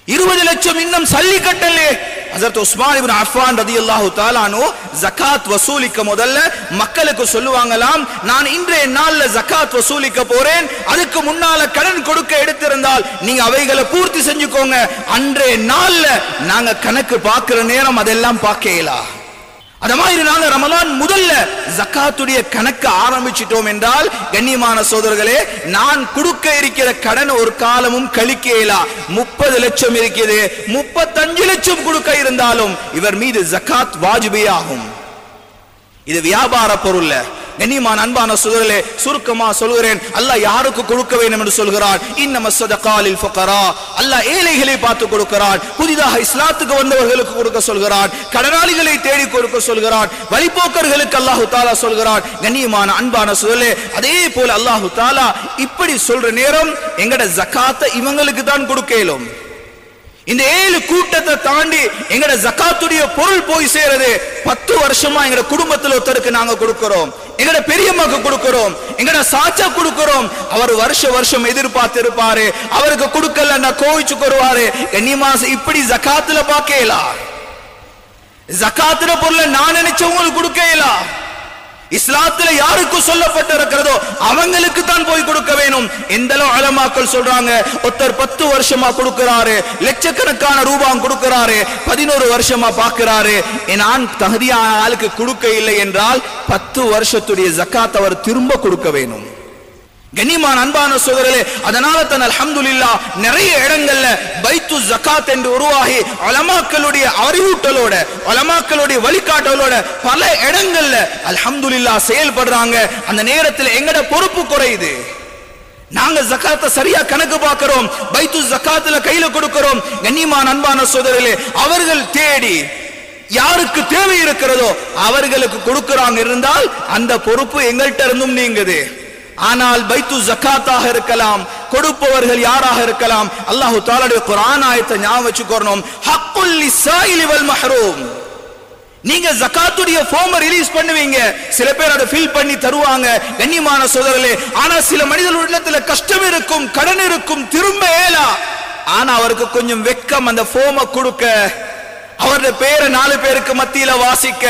20 லட்சம் இன்னும் சல்லி கட்டலே. ஹஜ்ரத் உஸ்மான் இப்னு அஃபான் ரலியல்லாஹு தஆலா அன்ஹு ஜகாத் வசூலிக்க முதல்ல மக்களுக்கு சொல்லுவாங்களாம், நான் இன்றைய நாள்ல ஜகாத் வசூலிக்க போறேன், அதுக்கு முன்னால கடன் கொடுக்க எடுத்திருந்தால் நீங்க அவைகளை பூர்த்தி செஞ்சுக்கோங்க, அன்றைய நாள்ல நாங்க கணக்கு பார்க்கிற நேரம் அதெல்லாம் பார்க்கலா. அத மாதிரி நாங்க ரமலான் முதல்ல ஜகாத்துடைய கணக்கு ஆரம்பிச்சிட்டோம் என்றால் கண்ணியமான சகோதரர்களே, நான் கொடுக்க இருக்கிற கடன் ஒரு காலமும் கழிக்கலா. 30 லட்சம் இருக்குது, 35 லட்சம் கொடுக்க இருந்தாலும் இவர் மீது ஜகாத் வாஜிபியாகும். இது வியாபார பொருள். கண்ணியமான அன்பான சகோதரர்களே, சுருக்கமா சொல்கிறேன், அல்லாஹ் யாருக்கு கொடுக்க வேண்டும் என்று சொல்கிறான், இன்னமஸ் ஸதகா லில் ஃபுகரா, அல்லாஹ் ஏழைகளை பார்த்து கொடுக்கிறான், புதிதாக இஸ்லாத்துக்கு வந்தவர்களுக்கு கொடுக்க சொல்கிறான், கடனாளிகளை தேடி கொடுக்க சொல்கிறான், வழிபோக்கர்களுக்கு அல்லாஹ் தஆலா சொல்கிறான். கண்ணியமான அன்பான சகோதரர்களே, அதே போல அல்லாஹ் தஆலா இப்படி சொல்ற நேரம் எங்கட ஜகாத்தை இவங்களுக்கு தான் கொடுக்க இயலும். இந்த 7 கூட்டத்தை தாண்டி எங்கட ஜகாத்துடைய பொருள் போய் சேருது. 10 வருஷமா எங்கட குடும்பத்தில் ஒருத்தருக்கு நாங்க கொடுக்கிறோம், எங்கட பெரியம்மாக்கு கொடுக்கிறோம், எங்கட சாச்சா கொடுக்கிறோம். அவர் வருஷம் எதிர்பார்த்து இருப்பாரு, அவருக்கு கொடுக்கல கோவிச்சு வருவாரு. இப்படி ஜகாத்துல பார்க்கலாம், ஜகாத்துல பொருளை நான் நினைச்சவங்களுக்கு கொடுக்கலாம். இஸ்லாத்துல யாருக்கு சொல்லப்பட்டிருக்கிறதோ அவங்களுக்கு தான் போய் கொடுக்க வேணும். எந்த அளவு உலமாக்கள் சொல்றாங்க, ஒருத்தர் 10 வருஷமா கொடுக்கிறாரு, லட்சக்கணக்கான ரூபாய் கொடுக்கிறாரு, 11 வருஷமா பார்க்கிறாரு, நான் தகுதியான ஆளுக்கு கொடுக்க இல்லை என்றால் 10 வருஷத்துடைய ஜகாத் அவர் திரும்ப கொடுக்க வேணும். கண்ணியமான அன்பான சகோதரர்களே, அதனால தான் அல்ஹம்துலில்லாஹ் நிறைய இடங்கள்ல பைத்து ஜகாத் என்று உருவாகி உலமாக்களுடைய அறிவூட்டலோட உலமாக்களுடைய வழிகாட்டலோட பல இடங்கள்ல அல்ஹம்துலில்லாஹ் செயல்படுறாங்க. அந்த நேரத்தில் எங்கட பொறுப்பு குறையுது. நாங்க ஜகாத்தை சரியா கணக்கு பார்க்கிறோம், பைத்து ஜகாத்துல கையில கொடுக்கிறோம். கண்ணியமான அன்பான சகோதரர்களே, அவர்கள் தேடி யாருக்கு தேவை இருக்கிறதோ அவர்களுக்கு கொடுக்கிறாங்க இருந்தால் அந்த பொறுப்பு எங்கள்கிட்ட இருந்தும் நீங்குது. ஆனால் பைத்து ஜகாத்தாக இருக்கலாம், கொடுப்பவர்கள் யாராக இருக்கலாம், அல்லாஹ் தஆலாவுடைய குர்ஆன் ஆயத்தை ஞாபகம் வச்சுக்கறணும், ஹக்குல் லிஸாயிலி வல் மஹ்ரூம். நீங்க ஜகாத்துடைய ஃபார்ம் ரிலீஸ் பண்ணுவீங்க, சில பேர் அதை ஃபில் பண்ணி தருவாங்க. கண்ணியமான சகோதரர்களே, ஆனா சில மனிதர்கள் உள்ளத்துல கஷ்டம் இருக்கும், கடன் இருக்கும், திரும்ப ஏலா, ஆனா அவருக்கு கொஞ்சம் வெக்கம் அந்த ஃபார்மை கொடுக்க, அவருடைய பேரை 4 பேருக்கு மத்தியில வாசிக்க,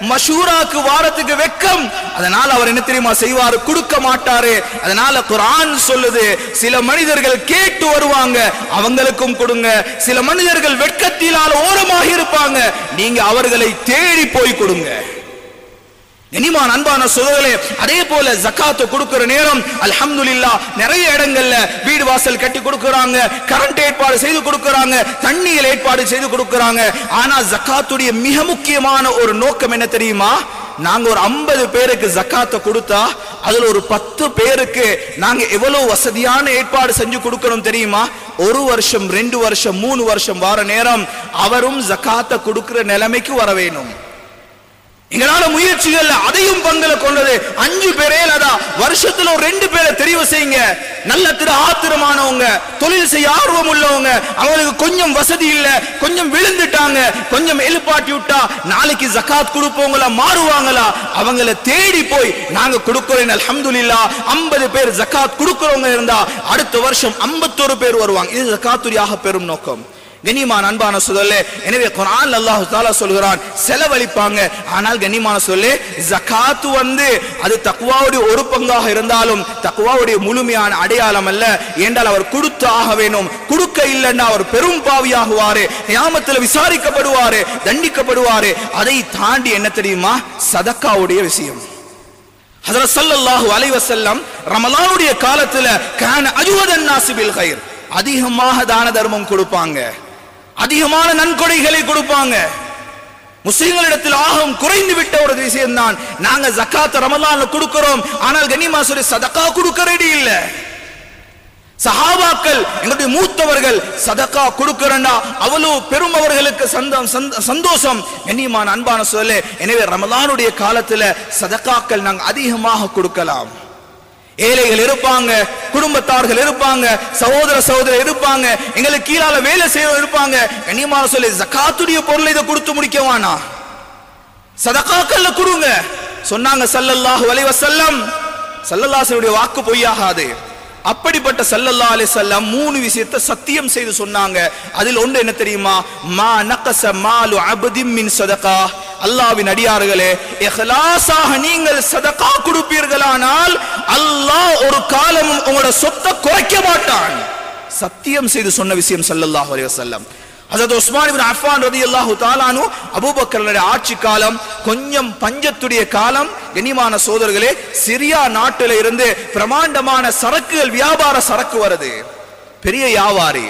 மஷூராக்கு வாரத்துக்கு வெக்கம். அதனால அவர் என்ன தெரியுமா செய்வாரு, கொடுக்க மாட்டாரு. அதனால குர்ஆன் சொல்லுது, சில மனிதர்கள் கேட்டு வருவாங்க, அவங்களுக்கும் கொடுங்க. சில மனிதர்கள் வெட்கத்தினால் ஓரமாக இருப்பாங்க, நீங்க அவர்களை தேடி போய் கொடுங்க. கண்ணியமான அன்பான சகோதரர்களே, அதே போல ஜகாத் கொடுக்கிற நேரம் அல்ஹம்துலில்லாஹ் நிறைய இடங்கள்ல வீடு வாசல் கட்டி கொடுக்கறாங்க, கரண்ட் ஏற்பாடு செய்து கொடுக்கறாங்க, தண்ணீர் ஏற்பாடு செய்து கொடுக்கறாங்க. ஆனா ஜகாத்துடைய மிக முக்கியமான ஒரு நோக்கம் என்ன தெரியுமா, நாங்க ஒரு 50 பேருக்கு ஜகாத்தை கொடுத்தா அதுல ஒரு 10 பேருக்கு நாங்க எவ்வளவு வசதியான ஏற்பாடு செஞ்சு கொடுக்கணும் தெரியுமா, 1 வருஷம் 2 வருஷம் 3 வருஷம் வார நேரம் அவரும் ஜகாத்தை கொடுக்கிற நிலைமைக்கு வர வேணும். எங்களால முயற்சிகள் அதையும் பங்குல கொண்டது 5 பேரே இல்லதா, வருஷத்துல ஒரு 2 பேரை தெரிவு செய்யுங்க. நல்ல ஆத்திரமானவங்க, தொழில் செய்ய ஆர்வம் உள்ளவங்க, அவங்களுக்கு கொஞ்சம் வசதி இல்ல, கொஞ்சம் விழுந்துட்டாங்க, கொஞ்சம் எழுப்பாட்டி விட்டா நாளைக்கு ஜகாத் கொடுப்பவங்களா மாறுவாங்களா, அவங்கள தேடி போய் நாங்க கொடுக்கிறோம். அல்ஹம்துலில்லாஹ் 50 பேர் ஜகாத் கொடுக்கிறவங்க இருந்தா அடுத்த வருஷம் 51 பேர் வருவாங்க. இது ஜகாத்துடைய பெரும் நோக்கம். கண்ணியமான அன்பான சகோதரர்களே, எனவே குர்ஆன் அல்லாஹ் தஆலா சொல்கிறான் செலவழிப்பாங்க. ஆனால் கண்ணியமான சகோதரர்களே, ஜகாத் அது தக்வாவுடைய ஒரு பங்காக இருந்தாலும் தக்வாவுடைய முழுமையான அடையாளம் அல்ல. என்றால் அவர் கொடுத்து ஆக வேணும். கொடுக்க இல்லைன்னா அவர் பெரும் பாவியாகுவாரு, கியாமத்தில் விசாரிக்கப்படுவாரு, தண்டிக்கப்படுவாரு. அதை தாண்டி என்ன தெரியுமா, சதக்காவுடைய விஷயம். ஹஜ்ரத் ஸல்லல்லாஹு அலைஹி வஸல்லம் ரமலானுடைய காலத்துல கான அஜ்வதன் நாஸி பில் கைர், அதிகமாக தான தர்மம் கொடுப்பாங்க, அதிகமான நன்கொடைகளை கொடுப்பாங்க. முஸ்லிம்களிடத்தில் ஆகும் குறைந்து விட்ட ஒரு விஷயம் தான், நாங்க ஜகாத் ரமலான்ல கொடுக்கிறோம், ஆனால் கண்ணியமான சகோதரர்களே சதகா கொடுக்க ரெடி இல்ல. சஹாபாக்கள் எங்களுடைய மூத்தவர்கள் சதகா கொடுக்கிறண்டா அவ்வளவு பெரும் அவர்களுக்கு சந்தோஷம். கண்ணியமான அன்பான சகோதரர்களே, எனவே ரமலானுடைய காலத்துல சதகாக்கள் நாங்க அதிகமாக கொடுக்கலாம். ஏழைகள் இருப்பாங்க, குடும்பத்தார்கள் இருப்பாங்க, சகோதர சகோதரர் இருப்பாங்க, எங்களுக்கு கீழால வேலை செய்ய இருப்பாங்க. கண்ணியமான சொல்லி ஜகாத்துடைய பொருளை இதை கொடுத்து முடிக்கவானா, சதகாக்கள்ல கொடுங்க சொன்னாங்க ஸல்லல்லாஹு அலைஹி வஸல்லம். ஸல்லல்லாஹு அலைஹி வஸல்லம் வாக்கு பொய்யாகாது. அப்படிப்பட்ட ஸல்லல்லாஹு அலைஹி வஸல்லம் 3 விஷயத்தை சத்தியம் செய்து சொன்னாங்க. அதில் ஒன்று என்ன தெரியுமா, மா நகஸ மாலு அப்தின் மின் ஸதகா. அல்லாஹ்வின் அடியார்களே, இஹ்லாஸாக நீங்கள் சதகா கொடுப்பீர்களானால் அல்லாஹ் ஒரு காலமும் உங்களோட சொத்தை குறைக்க மாட்டான். சத்தியம் செய்து சொன்ன விஷயம் ஸல்லல்லாஹு அலைஹி வஸல்லம். ஹஜ்ரத் உஸ்மான் இப்னு அஃபான் ரலியல்லாஹு தஆலா அன்ஹு அபூபக்கருடைய ஆட்சி காலம் கொஞ்சம் பஞ்சத்துடைய காலம். கண்ணியமான சகோதரர்களே, சிரியா நாட்டில இருந்து பிரமாண்டமான சரக்குகள், வியாபார சரக்கு வருது. பெரிய வியாபாரி.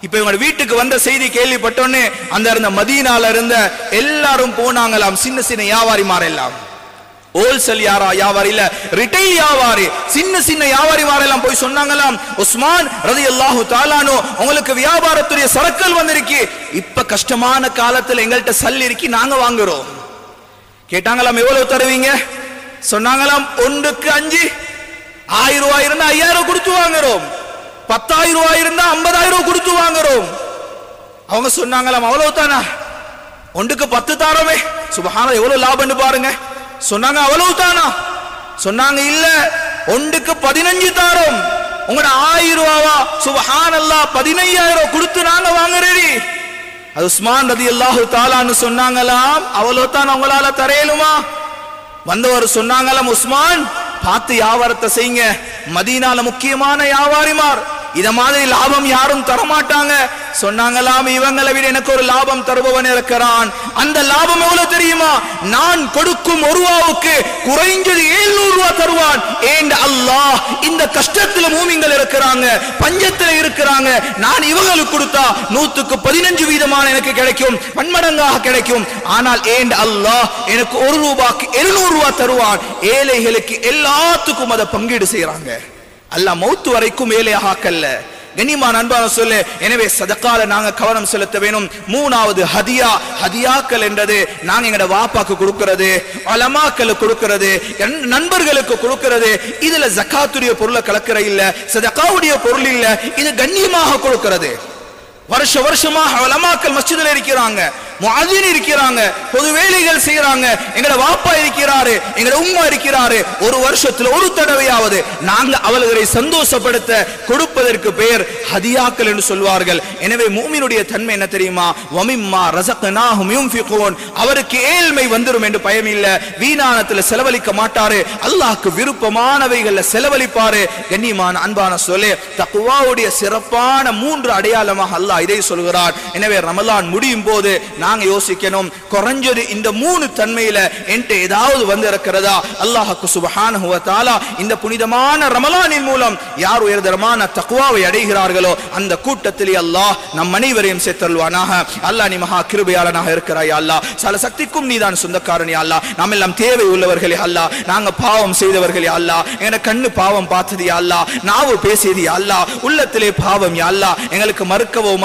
இப்ப இவங்க வீட்டுக்கு வந்த செய்தி கேள்விப்பட்டோன்னே அந்த இருந்த மதீனால இருந்த எல்லாரும் போனாங்களாம். சின்ன சின்ன வியாபாரிமார் எல்லாம், ஹோல்சேல் வியாபாரி இல்ல, ரிட்டைல் வியாபாரி, சின்ன சின்ன வியாபாரிமாரெல்லாம் போய் சொன்னாங்களாம், உஸ்மான் ரலியல்லாஹு தஆலா அன்ஹு உங்களுக்கு வியாபாரத்துடைய சரக்குகள் வந்திருக்கு, இப்ப கஷ்டமான காலத்துல எங்கள்கிட்ட சல் இருக்கு, நாங்க வாங்குறோம். கேட்டாங்களாம் எவ்வளவு தருவீங்க? சொன்னாங்களாம் 1க்கு 5, 1000 ரூபாய் இருந்தா 5000 கொடுத்து வாங்குறோம், 10,000 ரூபாய் இருந்தா 50,000 கொடுத்து வாங்குறோம். அவங்க சொன்னாங்களாம் அவ்வளவு தானா, 1க்கு 10 தாரமே, சுப்ஹானல்லாஹ் எவ்வளவு லாபம்னு பாருங்க. சொன்னாங்க அவ்வளவு தானா? சொன்னாங்க இல்ல, 1க்கு 15 தாரோம். உங்களோட 1000 ரூபாவா? சுப்ஹானல்லாஹ் 15,000 கொடுத்து நாங்க வாங்குறேன். அது உஸ்மான் ரலியல்லாஹு தஆலா அன்ஹு சொன்னாங்களாம் அவ்வளவு தான் உங்களால தரையலுமா? வந்தவர் சொன்னாங்களாம், உஸ்மான் பார்த்து வியாபாரத்தை செய்யுங்க, மதீனால முக்கியமான வியாபாரிமார், இத மாதிரி லாபம் யாரும் தரமாட்டாங்க. சொன்னாங்களாம் இவங்களை விட எனக்கு ஒரு லாபம் தருபவன் இருக்கிறான். அந்த லாபம் எவ்வளவு தெரியுமா? நான் கொடுக்கும் 1 ரூபாவுக்கு குறைஞ்சது 700 ரூபாய் தருவான். ஏன் அல்லாஹ் இந்த கஷ்டத்துல மூமின்கள் இருக்கிறாங்க, பஞ்சத்துல இருக்கிறாங்க, நான் இவங்களுக்கு கொடுத்தா 100க்கு 15 வீதமான எனக்கு கிடைக்கும், பன்மடங்காக கிடைக்கும். ஆனால் ஏன் அல்லாஹ் எனக்கு 1 ரூபாய்க்கு 700 ரூபாய் தருவான். ஏழைகளுக்கு எல்லாத்துக்கும் அதை பங்கீடு செய்யறாங்க. அல்லாஹ் மௌத்து வரைக்கும் ஏழையாக ஆக்கல்ல. கண்ணியமான அன்பான சொல்ல, எனவே சதகால நாங்க கவனம் செலுத்த வேணும். 3வது ஹதியா. ஹதியாக்கள் என்றது நாங்க எங்கட வாப்பாக்கு கொடுக்கிறது, உலமாக்களுக்கு கொடுக்கிறது, நண்பர்களுக்கு கொடுக்கிறது. இதுல ஜகாத்துடைய பொருளை கலக்கிற இல்ல, சதகாவுடைய பொருள் இல்ல, இது கண்ணியமாக கொடுக்கிறது. வருஷமாக உலமாக்கள் மஸ்ஜிதில் இருக்கிறாங்க, முஅஜின் இருக்கிறாங்க, பொது வேலைகள் செய்யறாங்க, எங்கட வாப்பா இருக்கிறாரு, எங்கட உம்மா இருக்கிறாரு. ஒரு வருஷத்துல ஒரு தடவையாவது நாங்க அவர்களை சந்தோஷப்படுத்த கொடுப்பதற்கு பெயர் ஹதியாக்கள் என்று சொல்வார்கள். எனவே மூமினுடைய தன்மை என்ன தெரியுமா? வமிம்மா ரஸக்னாஹும் யுன்ஃபிகூன். அவருக்கு ஏழ்மை வந்துரும் என்று பயம் இல்ல, வீணானத்துல செலவழிக்க மாட்டாரு, அல்லாஹ்க்கு விருப்பமானவைகள்ல செலவழிப்பாரு. கண்ணியமான அன்பான சொல்லே, தக்வாவுடைய சிறப்பான 3 அடையாளமாக அல்லாஹ் இதை சொல்கிறார். எனவே ரமலான் முடியும் போது நாங்க யோசிக்கணும், குறைஞ்சது இந்த 3 தன்மையில என்கிட்ட ஏதாவது வந்து இருக்கிறதா? அல்லாஹ்வுக்கு சுப்ஹானஹு வ தஆலா இந்த புனிதமான ரமலானின் மூலம் யார் உயர்தரமான தக்வாவை அடைகிறார்களோ அந்த கூட்டத்திலே அல்லாஹ் நம் அனைவரையும் சேர்த்தருள்வானாக. அல்லாஹ் நீ மகா கிருபையாளனாக இருக்கிறாய் அல்லாஹ், சல சக்திக்கும் நீதான் சொந்தக்காரன் யா அல்லாஹ். நாம் எல்லாம் தேவை உள்ளவர்களே அல்லாஹ், நாங்க பாவம் செய்தவர்களே அல்லாஹ், எங்க கண்ணு பாவம் பார்த்தது யா அல்லாஹ், நாவு பேசியது யா அல்லாஹ், உள்ளத்திலே பாவம் யா அல்லாஹ், எங்களுக்கு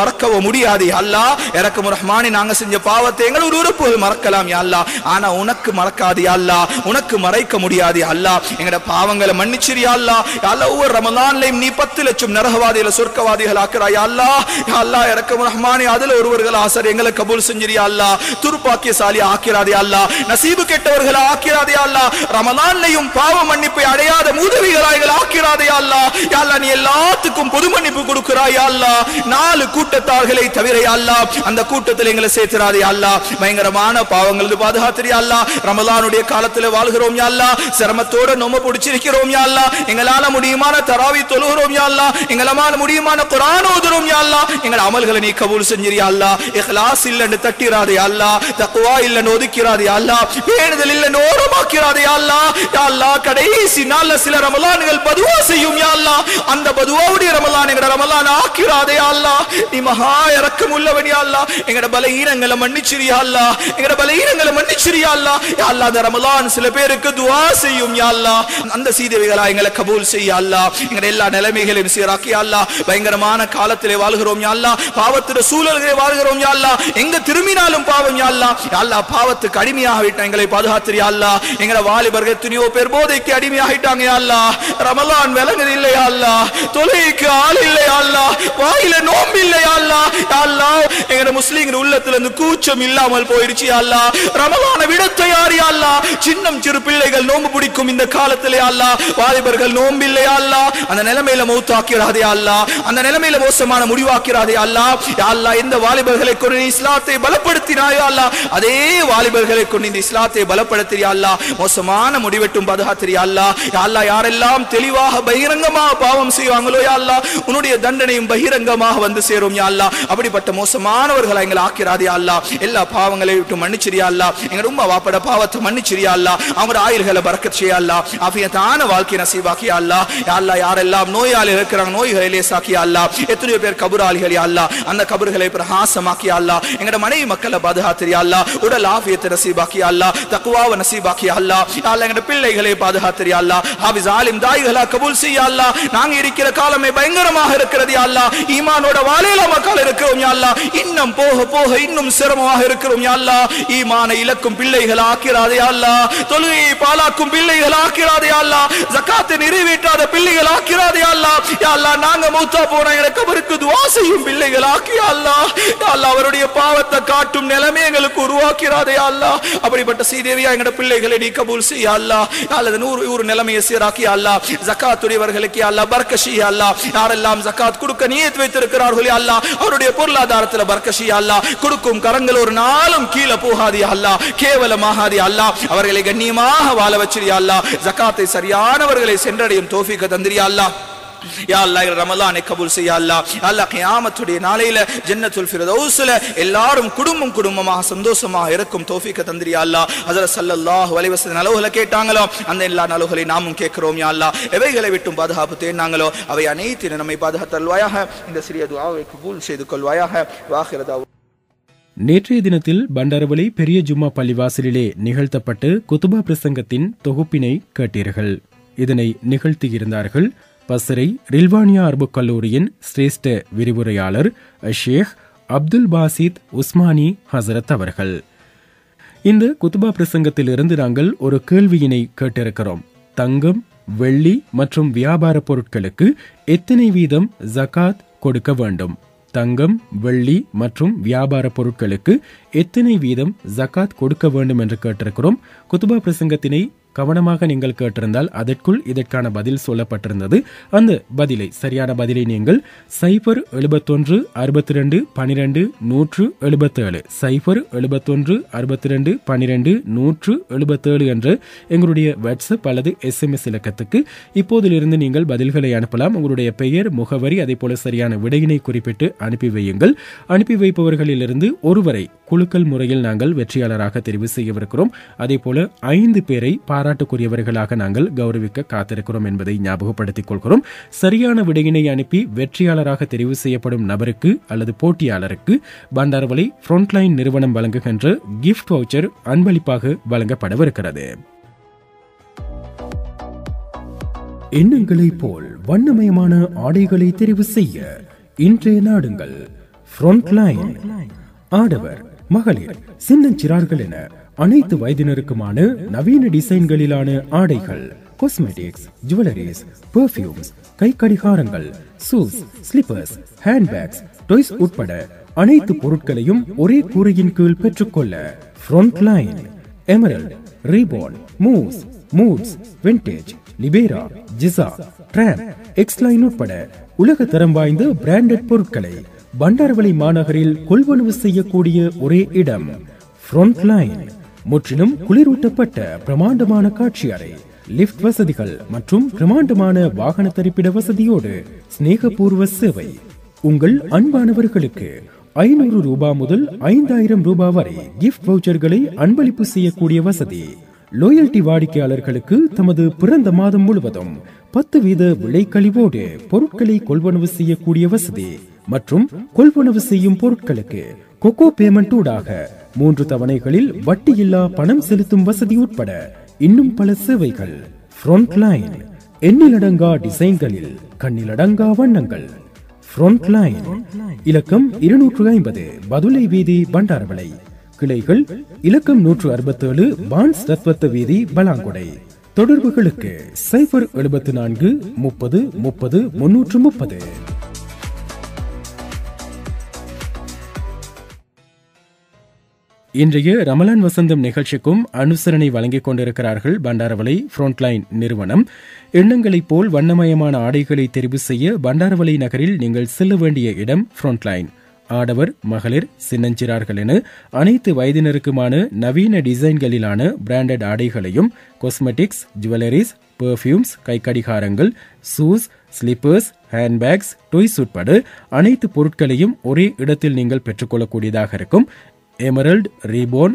மறக்கவோ முடியாது யா அல்லாஹ். இரக்கம் ரஹ்மானே, நாங்க செஞ்ச செஞ்ச பாவத்தை எங்கள் ஒரு உறுப்புகள் மறக்கலாம் யா அல்லாஹ், ஆனா உனக்கு மறக்காது யா அல்லாஹ், உனக்கு மறைக்க முடியாது யா அல்லாஹ். எங்கட பாவங்களை மன்னிச்சிரு யா அல்லாஹ். யா அல்லாஹ் ஒவ்வொரு ரமலான்லயும் நீ 10 லட்சம் நரகவாதிகளை சொர்க்கவாதிகள் ஆக்குறாய் யா அல்லாஹ். யா அல்லாஹ் இரக்கம் ரஹ்மானே, அதுல ஒருவர்கள் ஆசர் எங்களை கபூல் செஞ்சிரு யா அல்லாஹ். துர்பாக்கியசாலி ஆக்கிறாதே யா அல்லாஹ், நசீபு கெட்டவர்கள் ஆக்கிறாதே யா அல்லாஹ். ரமலான்லயும் பாவ மன்னிப்பை அடையாத மூதவிகளாய்கள் ஆக்கிறாதே யா அல்லாஹ். யா அல்லாஹ் நீ எல்லாத்துக்கும் பொது மன்னிப்பு கொடுக்கிறாய் யா அல்லாஹ். 4 கூட்டத்தார்களை தவிர யா அல்லாஹ் அந்த கூட்டத்தில் எங்களை சேர்த்திராதே யா அல்லாஹ். பயங்கரமான பாவங்கள் பாதுகாத்து யா அல்லாஹ். ரமலானுடைய காலத்துல வாழ்கிறோம் யா அல்லாஹ், சிரமத்தோட நோம்பு பிடிச்சிருக்கிறோம் யா அல்லாஹ். எங்களால முடியுமான தராவி தொழுகிறோம் யா அல்லாஹ், எங்களால முடியுமான குர்ஆன் ஓதுறோம் யா அல்லாஹ். எங்கள் அமல்களை நீ கபூல் செஞ்சிரு யா அல்லாஹ். இக்லாஸ் இல்லன்னு தட்டிராதே யா அல்லாஹ், தக்வா இல்லன்னு ஒதுக்கிறாதே யா அல்லாஹ், பேணுதல் இல்லன்னு ஓரமாக்கிறாதே யா அல்லாஹ். யா அல்லாஹ் கடைசி நாள்ல சில ரமலான்கள் பதுவா செய்யும் யா அல்லாஹ், அந்த பதுவாவுடைய ரமலான் எங்கட ரமலான் ஆக்கிறாதே யா அல்லாஹ். நீ மகா இரக்கம் உள்ளவன் யா அல்லாஹ். எங்கட பலஹீனங்களை மன்னிச்சிரு யா அல்லாஹ், எங்கட பலஹீனங்களை மன்னிச்சிரு யா அல்லாஹ். யா அல்லாஹ் அந்த ரமலான் சில பேருக்கு துஆ செய்யும் யா அல்லாஹ், அந்த சீதேவிகளா எங்களை கபூல் செய் யா அல்லாஹ். எங்கட எல்லா நிலைமைகளையும் சீராக்கி யா அல்லாஹ். பயங்கரமான காலத்திலே வாழ்கிறோம் யா அல்லாஹ், பாவத்தின் சூழல்களே வாழ்கிறோம் யா அல்லாஹ். எங்க திரும்பினாலும் பாவம் யா அல்லாஹ். யா அல்லாஹ் பாவத்துக்கு அடிமையாகிவிட்ட எங்களை பாதுகாத்து யா அல்லாஹ். எங்கட வாலிபர்கள் எத்தனையோ பேர் போதைக்கு அடிமையாகிட்டாங்க யா அல்லாஹ். ரமலான் விளங்குது இல்லை யா அல்லாஹ், தொழுகைக்கு ஆள் இல்லை யா அல்லாஹ், வாயில நோம்பு இல்லை யா அல்லாஹ். யா அல்லாஹ் எங்கட முஸ்லிம்கள் உள்ளத்துல இருந்து கூச்சம் இல்லாமல் போயிடுச்சு யா அல்லாஹ். ரமலான விட தயார் யா அல்லாஹ். சின்னம் சிறு பிள்ளைகள் நோம்பு பிடிக்கும் இந்த காலத்திலே யா அல்லாஹ், வாலிபர்கள் நோம்பு இல்லை யா அல்லாஹ். அந்த நிலைமையில மௌத்தாக்கிறாதே யா அல்லாஹ், அந்த நிலைமையில மோசமான முடிவாக்கிறாதே யா அல்லாஹ். யா அல்லாஹ் எந்த வாலிபர்களை கொண்டு நீ இஸ்லாத்தை பலப்படுத்தினாய் யா அல்லாஹ், அதே வாலிபர்களை கொண்டு இந்த இஸ்லாத்தை பலப்படுத்தியா அல்லாஹ். மோசமான முடிவெட்டும் பாதுகாத்தியா அல்லாஹ். யா அல்லாஹ் யாரெல்லாம் தெளிவாக பகிரங்கமாக பாவம் செய்வாங்களோ யா அல்லாஹ், உன்னுடைய தண்டனையும் பகிரங்கமாக வந்து சேரும் யா அல்லாஹ். அப்படிப்பட்ட மோசமானவர்களை எங்களை ஆக்கிறாதே யா அல்லாஹ். எல்லா பாவங்களை விட்டு மன்னிச்சிரியா அல்லாஹ். எங்க உம்மா வாப்பட பாவத்தை மன்னிச்சிரியா அல்லாஹ். அவங்களோட ஆயுள்களை பரக்கத் செய்யா அல்லாஹ். ஆஃபியத்தான வாழ்க்கை நசீபாக்கியா அல்லாஹ். யா அல்லாஹ் யாரெல்லாம் நோயாளி இருக்கிறாங்க நோய்களை லேசாக்கியா அல்லாஹ். எத்தனையோ பேர் கபராளிகள் யா அல்லாஹ், அந்த கபர்களை பிரகாசமாக்கியா அல்லாஹ். எங்கட மனைவி மக்களை பாதுகாத்திரியா அல்லாஹ். உடல் ஆஃபியத்தை நசீபாக்கியா அல்லாஹ், தக்வாவை நசீபாக்கியா அல்லாஹ். யா அல்லாஹ் எங்கட பிள்ளைகளை பாதுகாத்திரியா அல்லாஹ். ஹாஃபிஸ் ஆலிம் தாயிகளா கபூல் செய்யா அல்லாஹ். நாங்க இருக்கிற காலமே பயங்கரமாக இருக்கிறது யா அல்லாஹ். ஈமானோட வாழையில மக்கள் இருக்கிறோம் யா அல்லாஹ். இன்னும் போக போக இன்னும் சிரமமாக இருக்கிறோம் யா அல்லாஹ். ஈமானை இழக்கும் பிள்ளைகள் ஆக்கிறாதே யா அல்லாஹ். தொழுகையை பாலாக்கும் பிள்ளைகள் ஆக்கிறாதே யா அல்லாஹ். ஜகாத்தை நிறைவேற்றாத பிள்ளைகள் ஆக்கிறாதே யா அல்லாஹ். யா அல்லாஹ் நாங்க மௌத்தா போனா எங்க கபருக்கு துஆ செய்யும் பிள்ளைகள் ஆக்கியா அல்லாஹ். யா அல்லாஹ் அவருடைய பாவத்தை காட்டும் நிலைமை எங்களுக்கு உருவாக்கிறாதே யா அல்லாஹ். அப்படிப்பட்ட சீதேவியா எங்கட பிள்ளைகளை நீ கபூல் செய்ய அல்லாஹ். யா அல்லாஹ் 100 நிலைமையை சீராக்கி அல்லாஹ். ஜகாத் உடையவர்களுக்கு யா அல்லாஹ் பரக்கத் செய்ய அல்லாஹ். யாரெல்லாம் ஜகாத் கொடுக்க நியத் வைத்திருக்கிறார்கள் யா அல்லாஹ், அவருடைய பொருளாதாரத்தில் பரக்கத் செய்ய அல்லாஹ். கொடுக்கும் கரங்கள் ஒரு நாளும் கீழே போகாது யா அல்லாஹ், கேவலமாகாது யா அல்லாஹ். அவர்களை கண்ணியமாக வாழ வச்சிரு யா அல்லாஹ். ஜகாத்தை சரியானவர்களை சென்றடையும் தௌஃபீக தந்திரியா அல்லாஹ். யா அல்லாஹ் ரமலானை கபூல் செய்ய அல்லாஹ். யா அல்லாஹ் கியாமத்துடைய நாளையில ஜன்னத்துல் ஃபிர்தௌஸ்ல எல்லாரும் குடும்பமாக சந்தோஷமாக இருக்கும் தௌஃபீக தந்திரியா அல்லாஹ். ஹஜ்ரத் ஸல்லல்லாஹு அலைஹி வஸல்லம் நலவுகளை கேட்டாங்களோ அந்த எல்லா நலவுகளை நாமும் கேட்கிறோம் யா அல்லாஹ். எவைகளை விட்டும் பாதுகாப்பு தேடினாங்களோ அவை அனைத்தையும் நம்மை பாதுகாத்தல்வாயாக. இந்த சிறிய துஆவை கபூல் செய்து கொள்வாயாக. வாஹிரதா. நேற்றைய தினத்தில் பண்டாரவளை பெரிய ஜும்மா பள்ளிவாசலிலே நிகழ்த்தப்பட்டு குத்துபா பிரசங்கத்தின் தொகுப்பினை கேட்டீர்கள். இதனை நிகழ்த்தியிருந்தார்கள் பசரை ரில்வானியா அரபு கல்லூரியின் சிரேஷ்ட விரிவுரையாளர் ஷேக் அப்துல் பாசித் உஸ்மானி ஹசரத் அவர்கள். இந்த குத்துபா பிரசங்கத்திலிருந்து நாங்கள் ஒரு கேள்வியினை கேட்டிருக்கிறோம். தங்கம், வெள்ளி மற்றும் வியாபார பொருட்களுக்கு எத்தனை வீதம் ஜகாத் கொடுக்க வேண்டும்? தங்கம், வெள்ளி மற்றும் வியாபார பொருட்களுக்கு எத்தனை வீதம் ஜகாத் கொடுக்க வேண்டும் என்று கேட்டிருக்கிறோம். குத்துபா பிரசங்கத்தினை கவனமாக நீங்கள் கேட்டிருந்தால் அதற்குள் இதற்கான பதில் சொல்லப்பட்டிருந்தது. அந்த பதிலை சரியான பதிலை நீங்கள் 071 62 12 177 071 62 12 177 என்ற எங்களுடைய வாட்ஸ்அப் அல்லது SMS இலக்கத்துக்கு இப்போதிலிருந்து நீங்கள் பதில்களை அனுப்பலாம். உங்களுடைய பெயர், முகவரி, அதே போல சரியான விடையினை குறிப்பிட்டு அனுப்பி வையுங்கள். அனுப்பி வைப்பவர்களிலிருந்து ஒருவரை குலுக்கல் முறையில் நாங்கள் வெற்றியாளராக தெரிவு செய்யவிருக்கிறோம். அதே போல 5 பேரை பாராட்டுக்குரியவர்களாக நாங்கள் கௌரவிக்க காத்திருக்கிறோம் என்பதை ஞாபகப்படுத்திக் கொள்கிறோம். சரியான விடையினை அனுப்பி வெற்றியாளராக தெரிவு செய்யப்படும் நபருக்கு அல்லது போட்டியாளருக்கு பண்டாரவளை ஃப்ரண்ட்லைன் நிறுவனம் வழங்குகின்ற கிஃப்ட் வவுச்சர் அன்பளிப்பாக வழங்கப்படவிருக்கிறது. எண்ணங்களைப் போல் வண்ணமயமான ஆடைகளை தெரிவு செய்ய இன்றைய நாடுங்கள் ஃப்ரண்ட்லைன். ஆடவர் மகளிர், சின்னஞ்சிறார்கள் என அனைத்து வயதினருக்குமான நவீன டிசைன்களிலான ஆடைகள், காஸ்மெட்டிக்ஸ், ஜுவல்லரிஸ், பெர்ஃபியூம்ஸ், கை கடிகாரங்கள், ஷூஸ், ஸ்லிப்பர்ஸ், ஹேண்ட்பேக்ஸ், டாய்ஸ் உட்பட அனைத்து பொருட்களையும் ஒரே கூரையின் கீழ் பெற்றுக்கொள்ள Frontline, Emerald, Ray-Ban, Moods, Vintage, லிபேரா, ஜிசா, ட்ராம், எக்ஸ்லைன் உட்பட உலக தரம் வாய்ந்த பிராண்டட் பொருட்களை பண்டாரவளை மாநகரில் கொள்வனவு செய்யக்கூடிய ஒரே இடம் ஃப்ரண்ட்லைன். முற்றிலும் குளிரூட்டப்பட்ட பிரமாண்டமான காட்சி அறை, லிப்ட் வசதிகள் மற்றும் பிரமாண்டமான வாகன தரிப்பிட வசதியோடு ஸ்நேகபூர்வ சேவை. உங்கள் அன்பானவர்களுக்கு 500 ரூபாய் முதல் 5000 ரூபாய் வரை கிஃப்ட் வவுச்சர்களை அன்பளிப்பு செய்யக்கூடிய வசதி. லோயல்டி வாடிக்கையாளர்களுக்கு தமது பிறந்த மாதம் முழுவதும் 10% விலை கழிவோடு பொருட்களை கொள்வனவு செய்யக்கூடிய வசதி மற்றும் கொள்வனவு செய்யும் பொருட்களுக்கு கொக்கோ பேமெண்ட் ஊடாக 3 தவணைகளில் வட்டியில்லா பணம் செலுத்தும் வசதி உட்பட இன்னும் பல சேவைகள். ஃப்ரண்ட்லைன், எண்ணிலடங்கா டிசைன்களில் கண்ணிலடங்கா வண்ணங்கள். ஃப்ரண்ட்லைன், இலக்கம் 250 பதுளை வீதி, பண்டாரவளை. கிளைகள் இலக்கம் 167 பான்ஸ் ரத்வத்த வீதி, பலாங்குடை. தொடர்புகளுக்கு 074 30 30 330. இன்றைய ரமலான் வசந்தம் நிகழ்ச்சிக்கும் அனுசரணை வழங்கிக் கொண்டிருக்கிறார்கள் பண்டாரவளை ஃப்ரண்ட்லைன் நிறுவனம். எண்ணங்களைப் போல் வண்ணமயமான ஆடைகளை தெரிவு செய்ய பண்டாரவளை நகரில் நீங்கள் செல்ல வேண்டிய இடம் ஃப்ரண்ட்லைன். ஆடவர், மகளிர், சின்னஞ்சிறார்கள் என அனைத்து வயதினருக்குமான நவீன டிசைன்களிலான பிராண்டட் ஆடைகளையும், காஸ்மெட்டிக்ஸ், ஜுவல்லரிஸ், பெர்ஃபியூம்ஸ், கைக்கடிகாரங்கள், ஷூஸ், ஸ்லிப்பர்ஸ், ஹேண்ட்பேக்ஸ், டாய்ஸ் உட்பட அனைத்து பொருட்களையும் ஒரே இடத்தில் நீங்கள் பெற்றுக்கொள்ளக்கூடியதாக இருக்கும். எமரல்ட், ரீபோன்,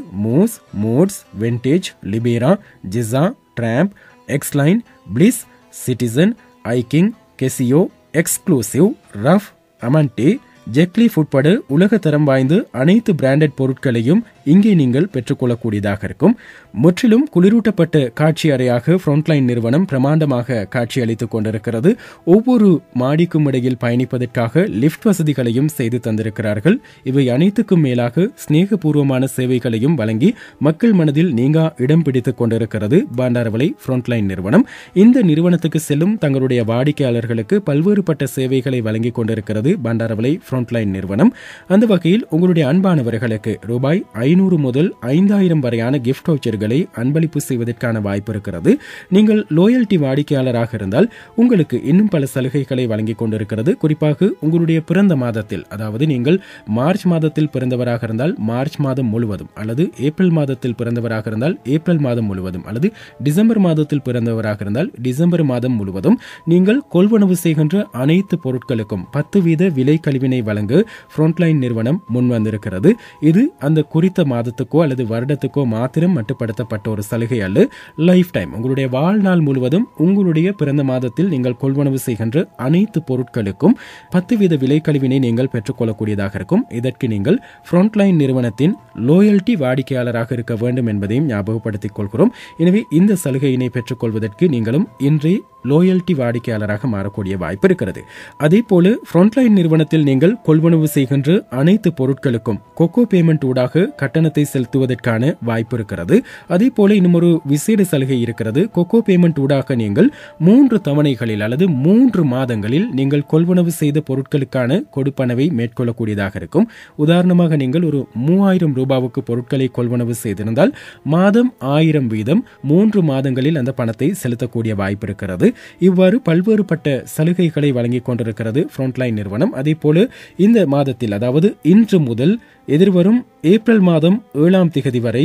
மூட்ஸ், விண்டேஜ், லிபேரா, ஜிசா, ட்ராம்ப், எக்ஸ்லைன், பிளிஸ், சிட்டிசன், ஐக்கிங், கெசியோ, எக்ஸ்க்ளூசிவ், ரஃப், அமன்டே, ஜெக்லீஃப் உட்பட உலக தரம் வாய்ந்த அனைத்து பிராண்டட் பொருட்களையும் இங்கே நீங்கள் பெற்றுக்கொள்ளக்கூடியதாக இருக்கும். முற்றிலும் குளிரூட்டப்பட்ட காட்சி அறையாக ஃப்ரண்ட்லைன் நிறுவனம் பிரமாண்டமாக காட்சி அளித்துக் கொண்டிருக்கிறது. ஒவ்வொரு மாடிக்கும் இடையில் பயணிப்பதற்காக லிப்ட் வசதிகளையும் செய்து தந்திருக்கிறார்கள். இவை அனைத்துக்கும் மேலாக ஸ்நேகபூர்வமான சேவைகளையும் வழங்கி மக்கள் மனதில் நீங்கா இடம் பிடித்துக் கொண்டிருக்கிறது பண்டாரவளை ஃப்ரண்ட்லைன் நிறுவனம். இந்த நிறுவனத்துக்கு செல்லும் தங்களுடைய வாடிக்கையாளர்களுக்கு பல்வேறுபட்ட சேவைகளை வழங்கிக் கொண்டிருக்கிறது பண்டாரவளை ஃப்ரண்ட்லைன் நிறுவனம். அந்த வகையில் உங்களுடைய அன்பானவர்களுக்கு ரூபாய் 500 முதல் 5000 வரையான கிஃப்ட் வவுச்சர்களை அன்பளிப்பு செய்வதற்கான வாய்ப்பு இருக்கிறது. நீங்கள் லோயல்டி வாடிக்கையாளராக இருந்தால் உங்களுக்கு இன்னும் பல சலுகைகளை வழங்கிக் கொண்டிருக்கிறது. குறிப்பாக உங்களுடைய பிறந்த மாதத்தில், அதாவது நீங்கள் மார்ச் மாதத்தில் பிறந்தவராக இருந்தால் மார்ச் மாதம் முழுவதும், அல்லது ஏப்ரல் மாதத்தில் பிறந்தவராக இருந்தால் ஏப்ரல் மாதம் முழுவதும், அல்லது டிசம்பர் மாதத்தில் பிறந்தவராக இருந்தால் டிசம்பர் மாதம் முழுவதும் நீங்கள் கொள்வனவு செய்கின்ற அனைத்து பொருட்களுக்கும் 10% விலை கழிவினை வழங்க ஃப்ரண்ட்லைன் நிறுவனம் முன் வந்திருக்கிறது. இது அந்த குறித்த மாதத்துக்கோ அல்லது வருடத்துக்கோ மாத்திரம் மட்டுப்படுத்தப்பட்ட ஒரு சலுகை அல்ல. லைஃப் டைம், உங்களுடைய வாழ்நாள் முழுவதும் உங்களுடைய பிறந்த மாதத்தில் நீங்கள் கொள்வனவு செய்கின்ற அனைத்து பொருட்களுக்கும் 10% விலை கழிவினை நீங்கள் பெற்றுக்கொள்ளக்கூடியதாக இருக்கும். இதற்கு நீங்கள் ஃப்ரண்ட்லைன் நிறுவனத்தின் லோயல்டி வாடிக்கையாளராக இருக்க வேண்டும் என்பதையும் ஞாபகப்படுத்திக் கொள்கிறோம். எனவே இந்த சலுகையினை பெற்றுக்கொள்வதற்கு நீங்களும் இன்றைய லோயல்டி வாடிக்கையாளராக மாறக்கூடிய வாய்ப்பு இருக்கிறது. அதே போல ஃப்ரண்ட்லைன் நிறுவனத்தில் நீங்கள் கொள்வனவு செய்கின்ற அனைத்து பொருட்களுக்கும் கொக்கோ பேமெண்ட் ஊடாக கட்டணத்தை செலுத்துவதற்கான வாய்ப்பு இருக்கிறது. அதே போல இன்னும் ஒரு விசேட சலுகை இருக்கிறது. கொக்கோ பேமெண்ட் ஊடாக நீங்கள் 3 தவணைகளில் அல்லது 3 மாதங்களில் நீங்கள் கொள்வனவு செய்த பொருட்களுக்கான கொடுப்பனவை மேற்கொள்ளக்கூடியதாக இருக்கும். உதாரணமாக நீங்கள் ஒரு 3000 ரூபாவுக்கு பொருட்களை கொள்வனவு செய்திருந்தால் மாதம் 1000 வீதம் 3 மாதங்களில் அந்த பணத்தை செலுத்தக்கூடிய வாய்ப்பு இருக்கிறது. இவ்வாறு பல்வேறுபட்ட சலுகைகளை வழங்கிக் கொண்டிருக்கிறது ஃப்ரண்ட்லைன் நிறுவனம். அதே போல இந்த மாதத்தில், அதாவது இன்று முதல் எதிர்வரும் ஏப்ரல் மாதம் 7ஆம் தேதி வரை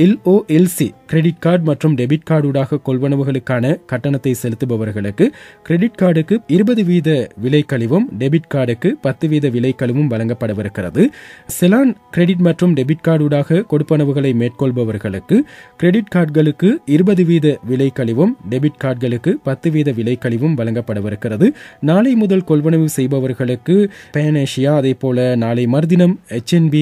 LOLC கிரெடிட் கார்டு மற்றும் டெபிட் கார்டு ஊடாக கொள்வனவுகளுக்கான கட்டணத்தை செலுத்துபவர்களுக்கு கிரெடிட் கார்டுக்கு 20% விலை கழிவும் டெபிட் கார்டுக்கு 10% விலை கழிவும் வழங்கப்படவிருக்கிறது. செலான் கிரெடிட் மற்றும் டெபிட் கார்டு ஊடாக கொடுப்பனவுகளை மேற்கொள்பவர்களுக்கு கிரெடிட் கார்டுகளுக்கு 20% விலை கழிவும் டெபிட் கார்டுகளுக்கு 10% விலை கழிவும் வழங்கப்படவிருக்கிறது. நாளை முதல் கொள்வனவு செய்பவர்களுக்கு பேனேஷியா, அதே போல நாளை மறுதினம் HNB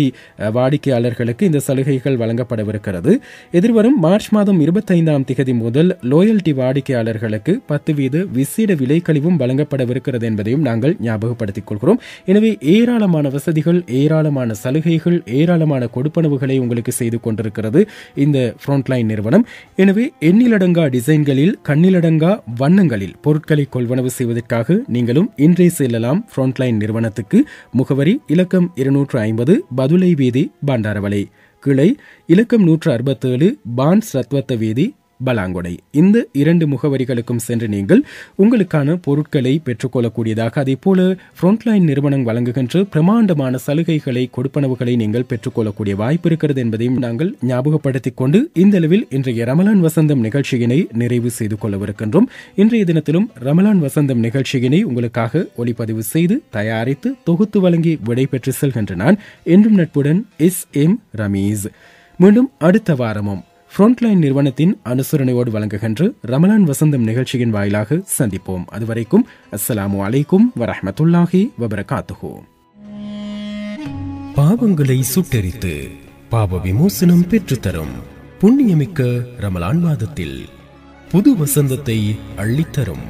வாடிக்கையாளர்களுக்கு இந்த சலுகைகள் வழங்கப்படவிருக்கிறது. எதிர்வரும் மார்ச் மாதம் 25ஆம் திகதி முதல் லோயல்டி வாடிக்கையாளர்களுக்கு 10% விசேட விலை கழிவும் வழங்கப்படவிருக்கிறது என்பதையும் நாங்கள் ஞாபகப்படுத்திக் கொள்கிறோம். எனவே ஏராளமான வசதிகள், ஏராளமான சலுகைகள், ஏராளமான கொடுப்பனவுகளை உங்களுக்கு செய்து கொண்டிருக்கிறது இந்த ஃப்ரண்ட்லைன் நிறுவனம். எனவே எண்ணிலடங்கா டிசைன்களில், கண்ணிலடங்கா வண்ணங்களில் பொருட்களை கொள்வனவு செய்வதற்காக நீங்களும் இன்றே செல்லலாம் ஃப்ரண்ட்லைன் நிறுவனத்துக்கு. முகவரி இலக்கம் 250 பதுளை வீதி, பண்டாரவளை. கிளை இலக்கம் 167 பான்ஸ் ரத்வத்த வீதி, பலாங்கொடை. இந்த 2 முகவரிகளுக்கும் சென்று நீங்கள் உங்களுக்கான பொருட்களை பெற்றுக்கொள்ளக்கூடியதாக, அதே போல ஃப்ரண்ட்லைன் நிறுவனம் வழங்குகின்ற பிரமாண்டமான சலுகைகளை, கொடுப்பனவுகளை நீங்கள் பெற்றுக்கொள்ளக்கூடிய வாய்ப்பு இருக்கிறது என்பதையும் நாங்கள் ஞாபகப்படுத்திக் கொண்டு இந்த அளவில் இன்றைய ரமலான் வசந்தம் நிகழ்ச்சியினை நிறைவு செய்து கொள்ளவிருக்கின்றோம். இன்றைய தினத்திலும் ரமலான் வசந்தம் நிகழ்ச்சியினை உங்களுக்காக ஒளிப்பதிவு செய்து தயாரித்து தொகுத்து வழங்கி விடைபெற்று செல்கின்ற நான் என்றும் நட்புடன் SM ரமீஸ். மீண்டும் அடுத்த வாரமும் ஃப்ரண்ட்லைன் நிறுவனத்தின் அனுசரணையோடு வழங்குகின்ற ரமலான் வசந்தம் நிகழ்ச்சியின் வாயிலாக சந்திப்போம். அதுவரைக்கும் அஸ்ஸலாமு அலைக்கும் வரஹ்மத்துல்லாஹி வபரகாத்துஹு. பாவங்களை சுட்டெரித்து பாவ விமோசனம் பெற்றுத்தரும் புண்ணியமிக்க ரமலான் மாதத்தில் புது வசந்தத்தை அள்ளித்தரும்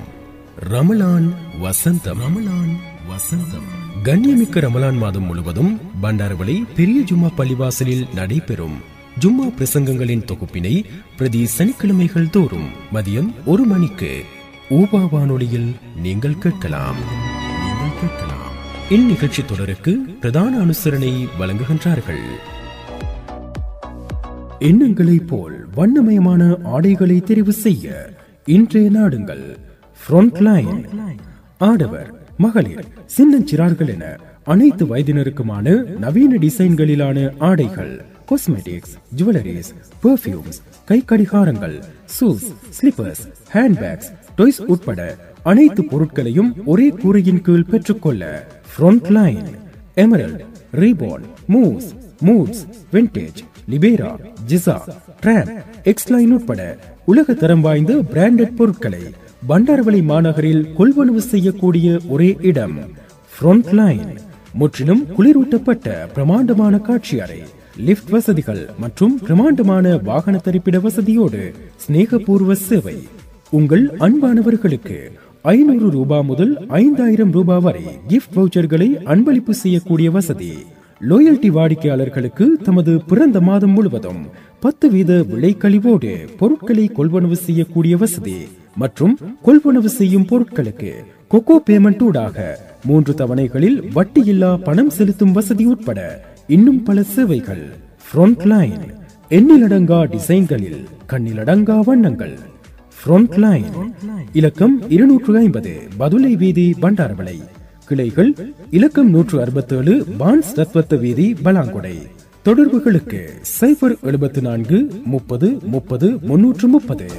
ரமலான் வசந்தம். ரமலான் வசந்தம். கண்ணியமிக்க ரமலான் மாதம் முழுவதும் பண்டாரவளை பெரிய ஜும்மா பள்ளிவாசலில் நடைபெறும் ஜும்மா பிரசங்கங்களின் தொகுப்பினை பிரதி சனிக்கிழமைகள் தோறும் மதியம் 1 மணிக்கு ஊபா வானொலியில் நீங்கள் கேட்கலாம். இந்நிகழ்ச்சி தொடருக்கு பிரதான அனுசரணை வழங்குகின்றார்கள். எண்ணங்களை போல் வண்ணமயமான ஆடைகளை தெரிவு செய்ய இன்றைய நாடுங்கள் ஃப்ரண்ட்லைன். ஆடவர், மகளிர், சின்னஞ்சிறார்கள் என அனைத்து வயதினருக்குமான நவீன டிசைன்களிலான ஆடைகள், காஸ்மெட்டிக்ஸ், ஜுவல்லரிஸ், பெர்ஃபியூம்ஸ், கை கடிகாரங்கள், ஷூஸ், ஸ்லிப்பர்ஸ், ஹேண்ட்பேக்ஸ், டாய்ஸ் உட்பட அனைத்து பொருட்களையும் ஒரே கூரையின் கீழ் பெற்றுக்கொள்ள Frontline. Emerald, Ray-Ban, Moose, Moods, Vintage, லிபேரா, ஜிசா, ட்ராம், எக்ஸ்லைன் உட்பட உலக தரம் வாய்ந்த பிராண்டட் பொருட்களை பண்டாரவளை மாநகரில் கொள்வனவு செய்யக்கூடிய ஒரே இடம் ஃப்ரண்ட்லைன். முற்றிலும் குளிரூட்டப்பட்ட பிரமாண்டமான காட்சி அறை, லிப்ட் வசதிகள் மற்றும் பிரமாண்டமான வாகன தரிப்பிட வசதியோடு ஸ்நேகபூர்வ சேவை. உங்கள் அன்பானவர்களுக்கு 500 ரூபாய் முதல் 5000 ரூபாய் வரை கிஃப்ட் வவுச்சர்களை அன்பளிப்பு செய்யக்கூடிய வசதி. லோயல்டி வாடிக்கையாளர்களுக்கு தமது பிறந்த மாதம் முழுவதும் 10% விலை கழிவோடு பொருட்களை கொள்வனவு செய்யக்கூடிய வசதி மற்றும் கொள்வனவு செய்யும் பொருட்களுக்கு கொக்கோ பேமெண்ட் ஊடாக 3 தவணைகளில் வட்டியில்லா பணம் செலுத்தும் வசதி உட்பட இன்னும் பல சேவைகள். ஃப்ரண்ட்லைன். எண்ணிலடங்கா டிசைன்களில் கண்ணிலடங்கா வண்ணங்கள். ஃப்ரண்ட்லைன். இலக்கம் 250 பதுளை வீதி, பண்டாரவளை. கிளைகள் இலக்கம் 167 பான்ஸ் ரத்வத்த வீதி, பலாங்கொடை. தொடர்புகளுக்கு 074 30 30 330.